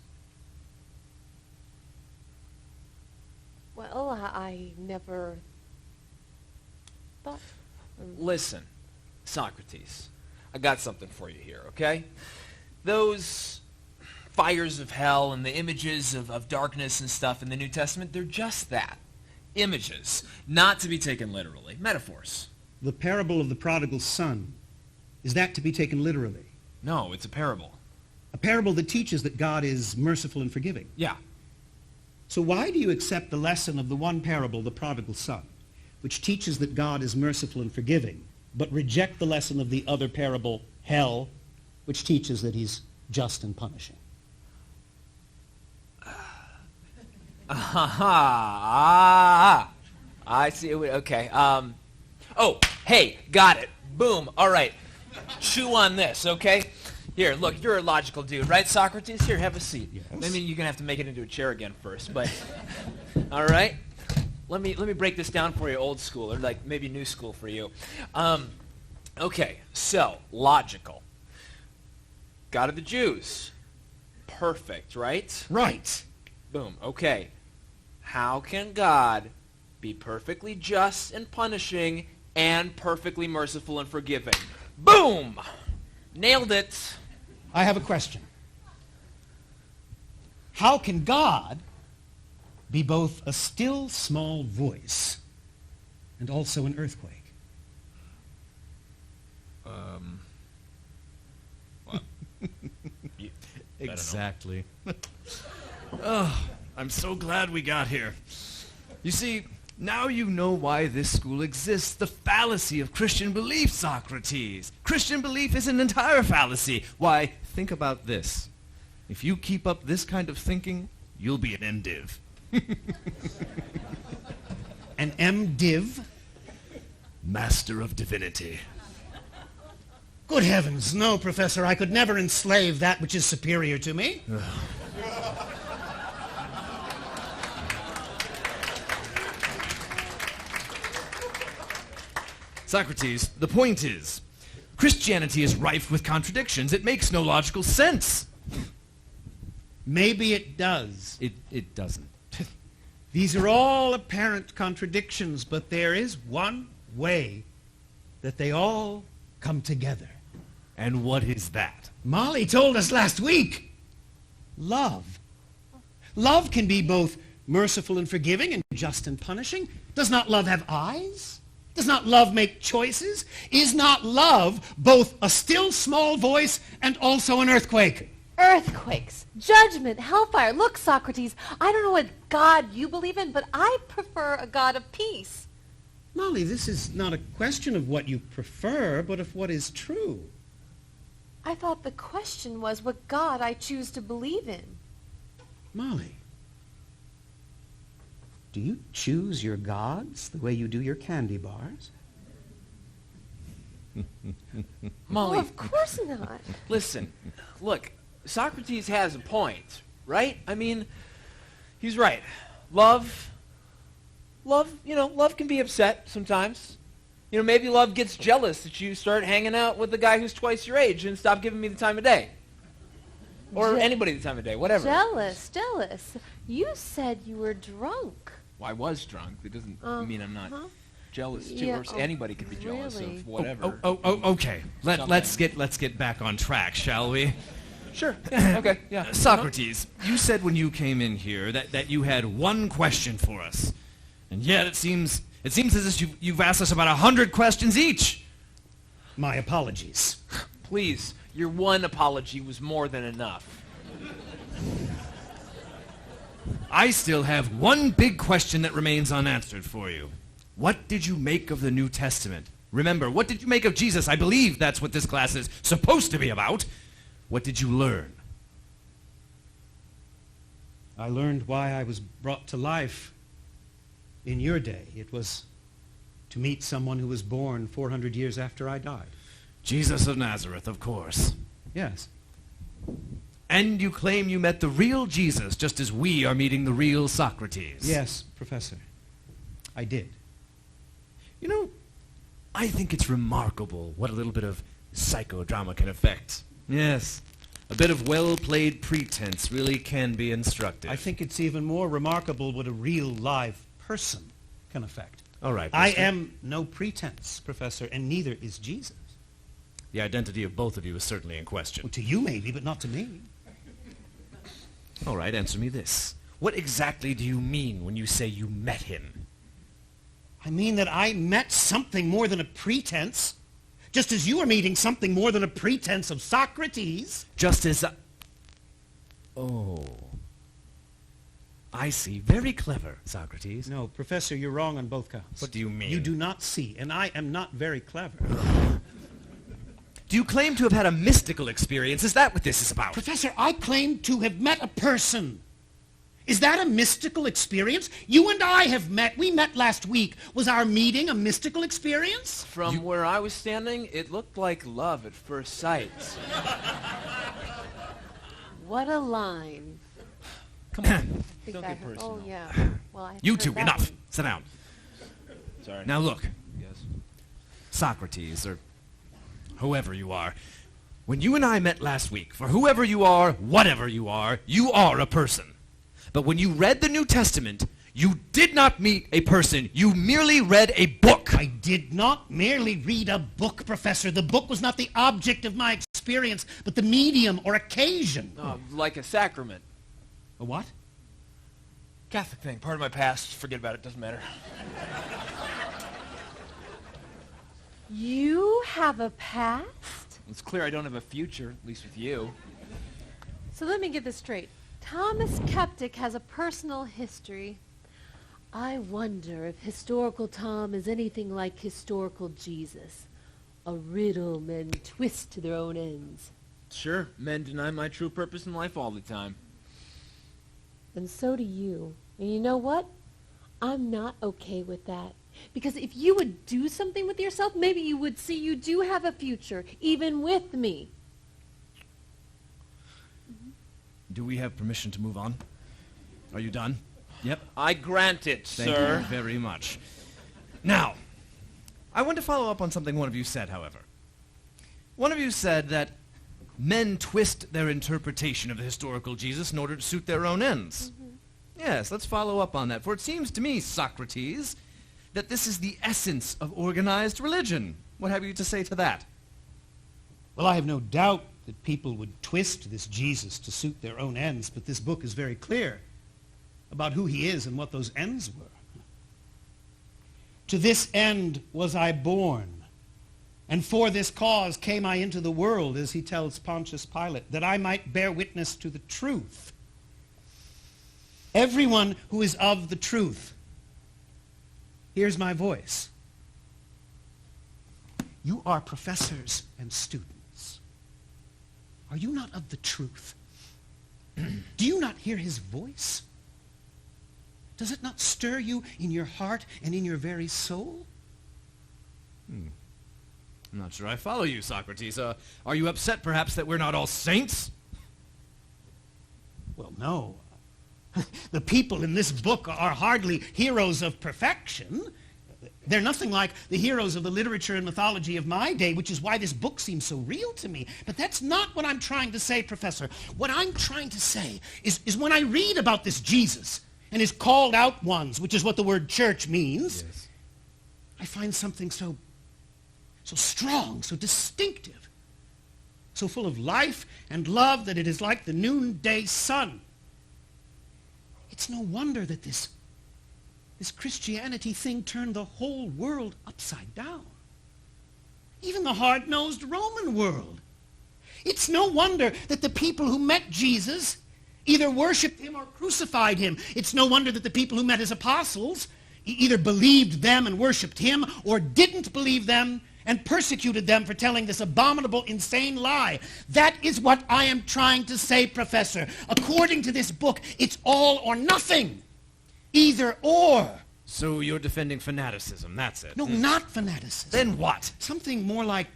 Well, I never thought. Listen, Socrates, I got something for you here, okay? Those fires of hell and the images of darkness and stuff in the New Testament, they're just that. Images, not to be taken literally. Metaphors. The parable of the prodigal son, is that to be taken literally? No, it's a parable. A parable that teaches that God is merciful and forgiving. Yeah. So why do you accept the lesson of the one parable, the prodigal son, which teaches that God is merciful and forgiving, but reject the lesson of the other parable, hell, which teaches that he's just and punishing? I see. Okay. Oh, hey, got it. Boom. All right. Chew on this, okay? Here, look, you're a logical dude, right, Socrates? Here, have a seat. Yes. Maybe you're going to have to make it into a chair again first, but... all right? Let me break this down for you, old school, or like maybe new school for you. Okay, so, logical. God of the Jews. Perfect, right? Right. Boom. Okay. How can God be perfectly just and punishing and perfectly merciful and forgiving? Boom! Nailed it. I have a question. How can God be both a still small voice and also an earthquake? What? I Exactly. Oh, I'm so glad we got here. You see, now you know why this school exists. The fallacy of Christian belief, Socrates. Christian belief is an entire fallacy. Why, think about this. If you keep up this kind of thinking, you'll be an MDiv. An MDiv? Master of Divinity. Good heavens, no, Professor. I could never enslave that which is superior to me. Socrates, the point is, Christianity is rife with contradictions. It makes no logical sense. Maybe it does. It doesn't. These are all apparent contradictions, but there is one way that they all come together. And what is that? Molly told us last week. Love. Love can be both merciful and forgiving and just and punishing. Does not love have eyes? Does not love make choices? Is not love both a still small voice and also an earthquake? Earthquakes, judgment, hellfire. Look, Socrates, I don't know what God you believe in, but I prefer a God of peace. Molly, this is not a question of what you prefer, but of what is true. I thought the question was what God I choose to believe in. Molly, do you choose your gods the way you do your candy bars? Molly, Oh, of course not. listen, look, Socrates has a point, right? I mean, he's right. Love, love can be upset sometimes. Maybe love gets jealous that you start hanging out with the guy who's twice your age and stop giving me the time of day. Or anybody the time of day, whatever. Jealous. You said you were drunk. Well, I was drunk. It doesn't mean I'm not jealous, too. Yeah, Or anybody could be jealous really? of whatever. Okay. Let's get back on track, shall we? Sure. Yeah, okay. Yeah. Socrates, you said when you came in here that you had one question for us. And yet it seems as if you've asked us about 100 questions each. My apologies. Please, your one apology was more than enough. I still have one big question that remains unanswered for you. What did you make of the New Testament? Remember, what did you make of Jesus? I believe that's what this class is supposed to be about. What did you learn? I learned why I was brought to life in your day. It was to meet someone who was born 400 years after I died. Jesus of Nazareth, of course. Yes. And you claim you met the real Jesus just as we are meeting the real Socrates. Yes, Professor. I did. I think it's remarkable what a little bit of psychodrama can affect. Yes. A bit of well-played pretense really can be instructive. I think it's even more remarkable what a real live person can affect. All right. I mister. am no pretense, Professor, and neither is Jesus. The identity of both of you is certainly in question. Well, to you maybe, but not to me. All right, answer me this. What exactly do you mean when you say you met him? I mean that I met something more than a pretense, just as you are meeting something more than a pretense of Socrates. Just as Oh. I see. Very clever, Socrates. No, Professor, you're wrong on both counts. What do you mean? You do not see, and I am not very clever. Do you claim to have had a mystical experience? Is that what this is about? Professor, I claim to have met a person. Is that a mystical experience? You and I have met. We met last week. Was our meeting a mystical experience? From where I was standing, it looked like love at first sight. What a line. Come on. I think Don't I get heard- personal. Oh, yeah. Well, I You heard two, that enough. one. Sit down. Sorry. Now look, Yes. Socrates, or whoever you are, when you and I met last week, for whoever you are, whatever you are a person. But when you read the New Testament, you did not meet a person. You merely read a book. I did not merely read a book, Professor. The book was not the object of my experience, but the medium or occasion. Like a sacrament. A what? Catholic thing. Part of my past. Forget about it. Doesn't matter. You have a past? It's clear I don't have a future, at least with you. So let me get this straight. Thomas Skeptic has a personal history. I wonder if historical Tom is anything like historical Jesus. A riddle men twist to their own ends. Sure, men deny my true purpose in life all the time. And so do you. And you know what? I'm not okay with that. Because if you would do something with yourself, maybe you would see you do have a future, even with me. Do we have permission to move on? Are you done? Yep. I grant it, Thank sir. you very much. Now, I want to follow up on something one of you said, however. One of you said that men twist their interpretation of the historical Jesus in order to suit their own ends. Yes, let's follow up on that. For it seems to me, Socrates, that this is the essence of organized religion. What have you to say to that? Well, I have no doubt that people would twist this Jesus to suit their own ends, but this book is very clear about who he is and what those ends were. To this end was I born, and for this cause came I into the world, as he tells Pontius Pilate, that I might bear witness to the truth. Everyone who is of the truth hears my voice. You are professors and students. Are you not of the truth? Do you not hear his voice? Does it not stir you in your heart and in your very soul? I'm not sure I follow you, Socrates. Are you upset, perhaps, that we're not all saints? Well, no. The people in this book are hardly heroes of perfection. They're nothing like the heroes of the literature and mythology of my day, which is why this book seems so real to me. But that's not what I'm trying to say, Professor. What I'm trying to say is when I read about this Jesus and his called out ones, which is what the word church means, Yes. I find something so strong, so distinctive, so full of life and love that it is like the noonday sun. It's no wonder that this Christianity thing turned the whole world upside down. Even the hard-nosed Roman world. It's no wonder that the people who met Jesus either worshipped him or crucified him. It's no wonder that the people who met his apostles either believed them and worshipped him or didn't believe them and persecuted them for telling this abominable, insane lie. That is what I am trying to say, Professor. According to this book, it's all or nothing. Either or. So you're defending fanaticism, that's it. No, not fanaticism. Then what? Something more like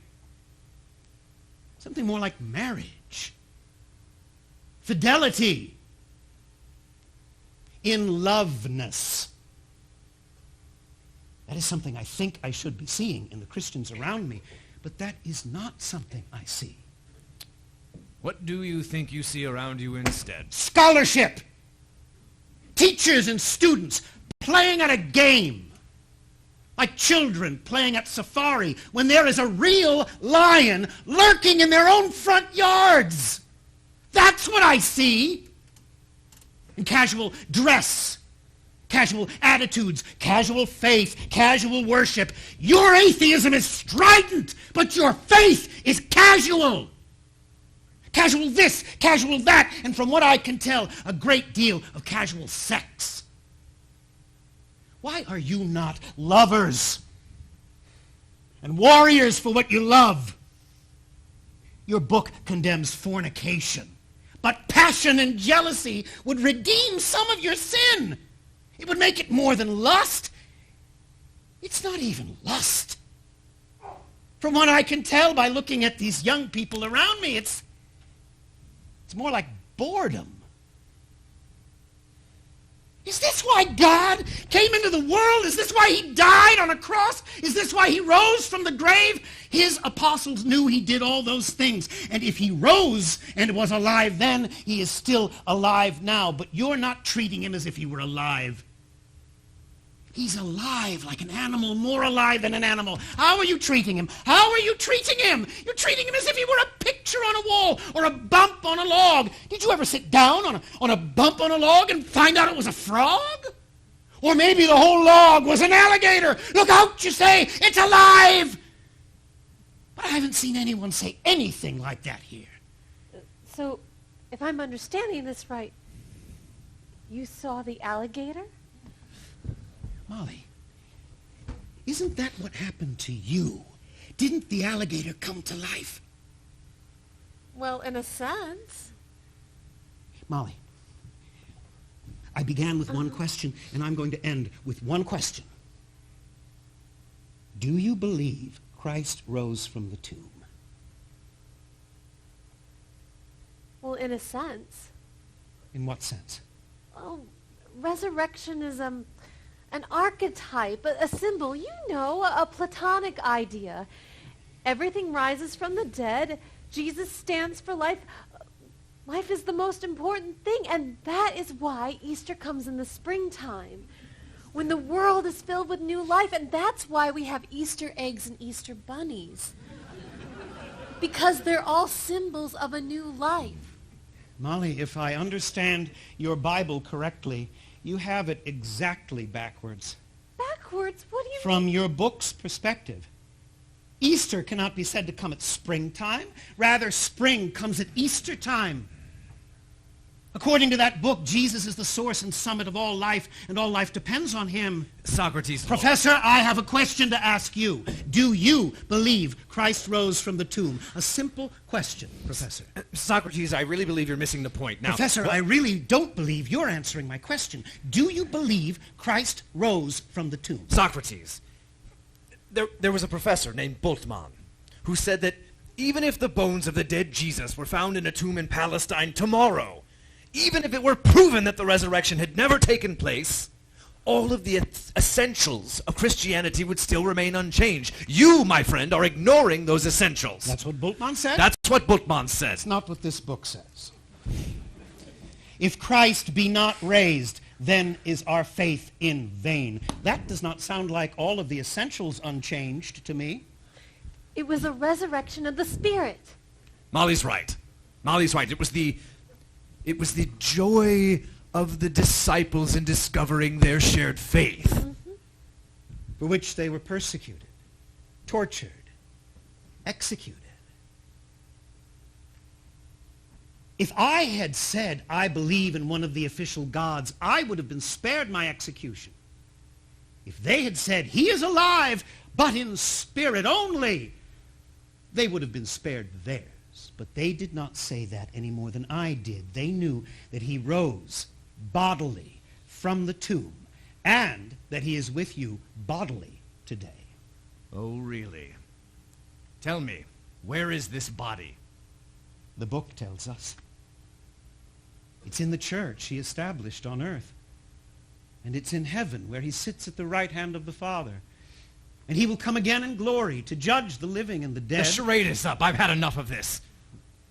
marriage. Fidelity. In loveness. That is something I think I should be seeing in the Christians around me, but that is not something I see. What do you think you see around you instead? Scholarship. Teachers and students playing at a game. Like children playing at safari when there is a real lion lurking in their own front yards. That's what I see. In casual dress, casual attitudes, casual faith, casual worship. Your atheism is strident, but your faith is casual. Casual this, casual that, and from what I can tell, a great deal of casual sex. Why are you not lovers and warriors for what you love? Your book condemns fornication, but passion and jealousy would redeem some of your sin. It would make it more than lust. It's not even lust. From what I can tell by looking at these young people around me, it's more like boredom. Is this why God came into the world? Is this why he died on a cross? Is this why he rose from the grave? His apostles knew he did all those things. And if he rose and was alive then, he is still alive now. But you're not treating him as if he were alive. He's alive like an animal, more alive than an animal. How are you treating him? How are you treating him? You're treating him as if he were a picture on a wall or a bump on a log. Did you ever sit down on a bump on a log and find out it was a frog? Or maybe the whole log was an alligator. Look out, you say, it's alive. But I haven't seen anyone say anything like that here. So, if I'm understanding this right, you saw the alligator? Molly, isn't that what happened to you? Didn't the alligator come to life? Well, in a sense. Molly, I began with one question, and I'm going to end with one question. Do you believe Christ rose from the tomb? Well, in a sense. In what sense? Oh, resurrection is an archetype, a symbol, you know, a Platonic idea. Everything rises from the dead. Jesus stands for life. Life is the most important thing, and that is why Easter comes in the springtime, when the world is filled with new life, and that's why we have Easter eggs and Easter bunnies, because they're all symbols of a new life. Molly, if I understand your Bible correctly, you have it exactly backwards. Backwards? What do you mean? From your book's perspective, Easter cannot be said to come at springtime. Rather, spring comes at Easter time. According to that book, Jesus is the source and summit of all life, and all life depends on him. Socrates. Professor, I have a question to ask you. Do you believe Christ rose from the tomb? A simple question, Professor. Socrates, I really believe you're missing the point. Now, Professor, I really don't believe you're answering my question. Do you believe Christ rose from the tomb? Socrates, there was a professor named Bultmann who said that even if the bones of the dead Jesus were found in a tomb in Palestine tomorrow, even if it were proven that the resurrection had never taken place, all of the essentials of Christianity would still remain unchanged. You, my friend, are ignoring those essentials. That's what Bultmann said? That's what Bultmann said. That's not what this book says. If Christ be not raised, then is our faith in vain. That does not sound like all of the essentials unchanged to me. It was a resurrection of the Spirit. Molly's right. Molly's right. It was the joy of the disciples in discovering their shared faith. For which they were persecuted, tortured, executed. If I had said I believe in one of the official gods, I would have been spared my execution. If they had said he is alive, but in spirit only, they would have been spared theirs. But they did not say that any more than I did. They knew that he rose bodily from the tomb, and that he is with you bodily today. Oh, really? Tell me, where is this body? The book tells us. It's in the church he established on earth. And it's in heaven where he sits at the right hand of the Father. And he will come again in glory to judge the living and the dead. The charade is up. I've had enough of this.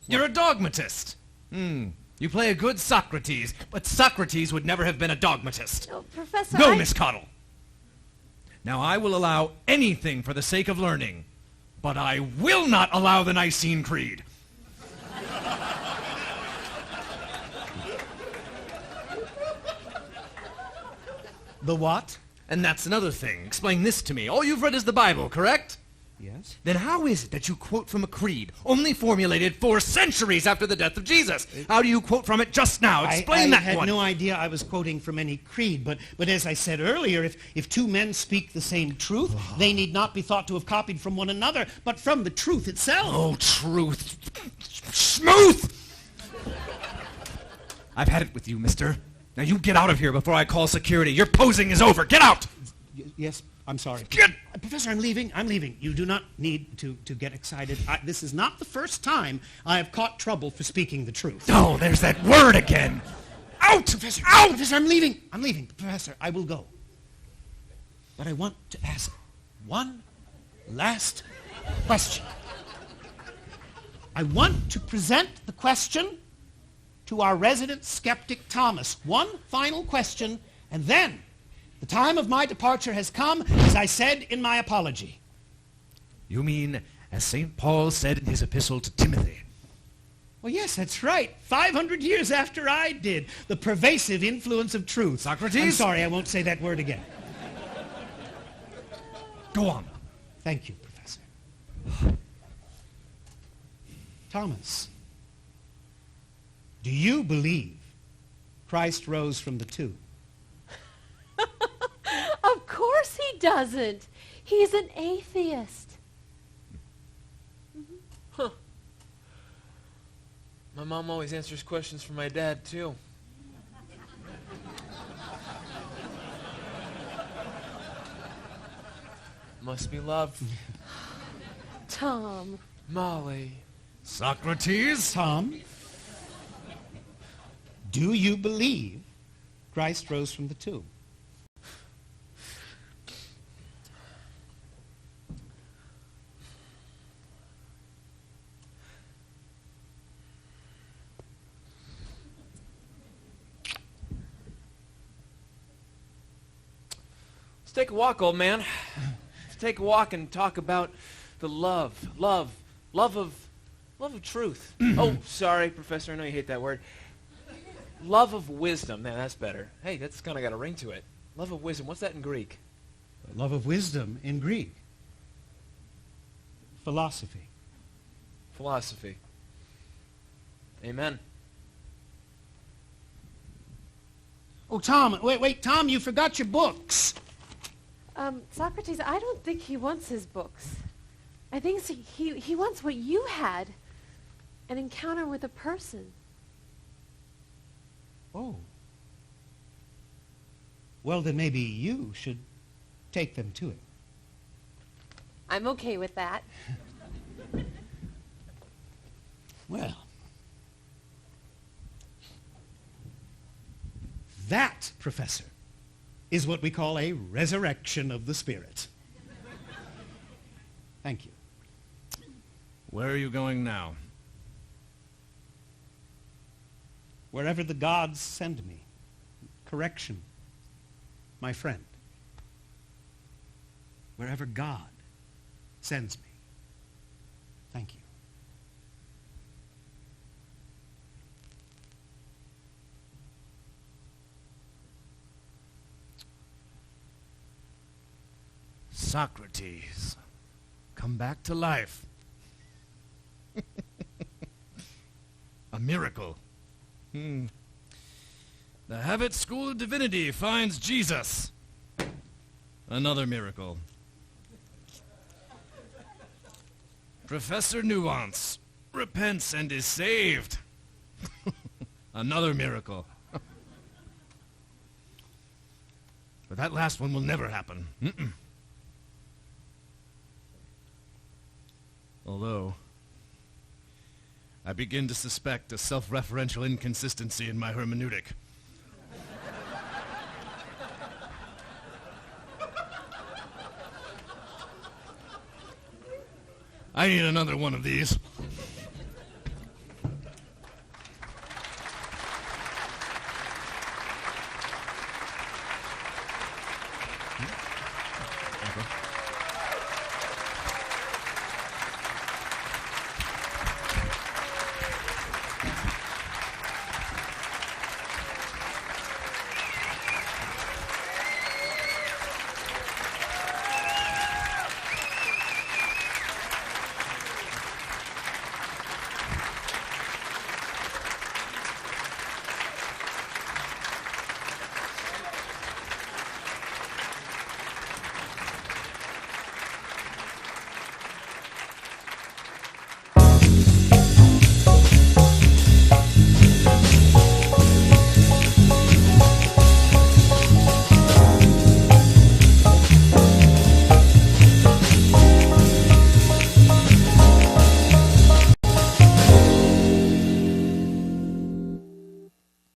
You're a dogmatist. You play a good Socrates, but Socrates would never have been a dogmatist. No, Professor, Go, Miss Cottle. Now, I will allow anything for the sake of learning, but I will not allow the Nicene Creed. The what? And that's another thing. Explain this to me. All you've read is the Bible, correct? Yes. Then how is it that you quote from a creed only formulated 4 centuries after the death of Jesus? How do you quote from it just now? Explain that I had one. no idea I was quoting from any creed, but as I said earlier, if two men speak the same truth, they need not be thought to have copied from one another, but from the truth itself. Oh, truth. Smooth! I've had it with you, mister. Now you get out of here before I call security. Your posing is over. Get out! Yes, I'm sorry. Get... Professor, I'm leaving. I'm leaving. You do not need to get excited. This is not the first time I have caught trouble for speaking the truth. Oh, there's that word again. Out! Professor, out! Professor, I'm leaving. I'm leaving. Professor, I will go. But I want to ask one last question. I want to present the question to our resident skeptic Thomas. One final question, and then the time of my departure has come, as I said in my apology. You mean, as St. Paul said in his epistle to Timothy? Well, yes, that's right. 500 years after I did. The pervasive influence of truth. Socrates? I'm sorry, I won't say that word again. Go on. Thank you, Professor. Thomas, do you believe Christ rose from the tomb? Of course he doesn't. He's an atheist. My mom always answers questions for my dad, too. Must be love. Tom. Molly. Socrates? Tom, do you believe Christ rose from the tomb? Let's take a walk, old man. Let's take a walk and talk about the love of truth. Oh, sorry, Professor, I know you hate that word. Love of wisdom. Man, that's better. Hey, that's kind of got a ring to it. Love of wisdom. What's that in Greek? Love of wisdom in Greek. Philosophy. Philosophy. Amen. Oh, Tom, wait, Tom, you forgot your books. Socrates, I don't think he wants his books. I think he wants what you had, an encounter with a person. Oh. Well, then maybe you should take them to him. I'm okay with that. Well, that, Professor, is what we call a resurrection of the spirit. Thank you. Where are you going now? Wherever the gods send me. Correction, my friend. Wherever God sends me. Thank you. Socrates, come back to life. A miracle. The Harvard School of Divinity finds Jesus. Another miracle. Professor Nuance repents and is saved. Another miracle. But that last one will never happen. Although, I begin to suspect a self-referential inconsistency in my hermeneutic. I need another one of these.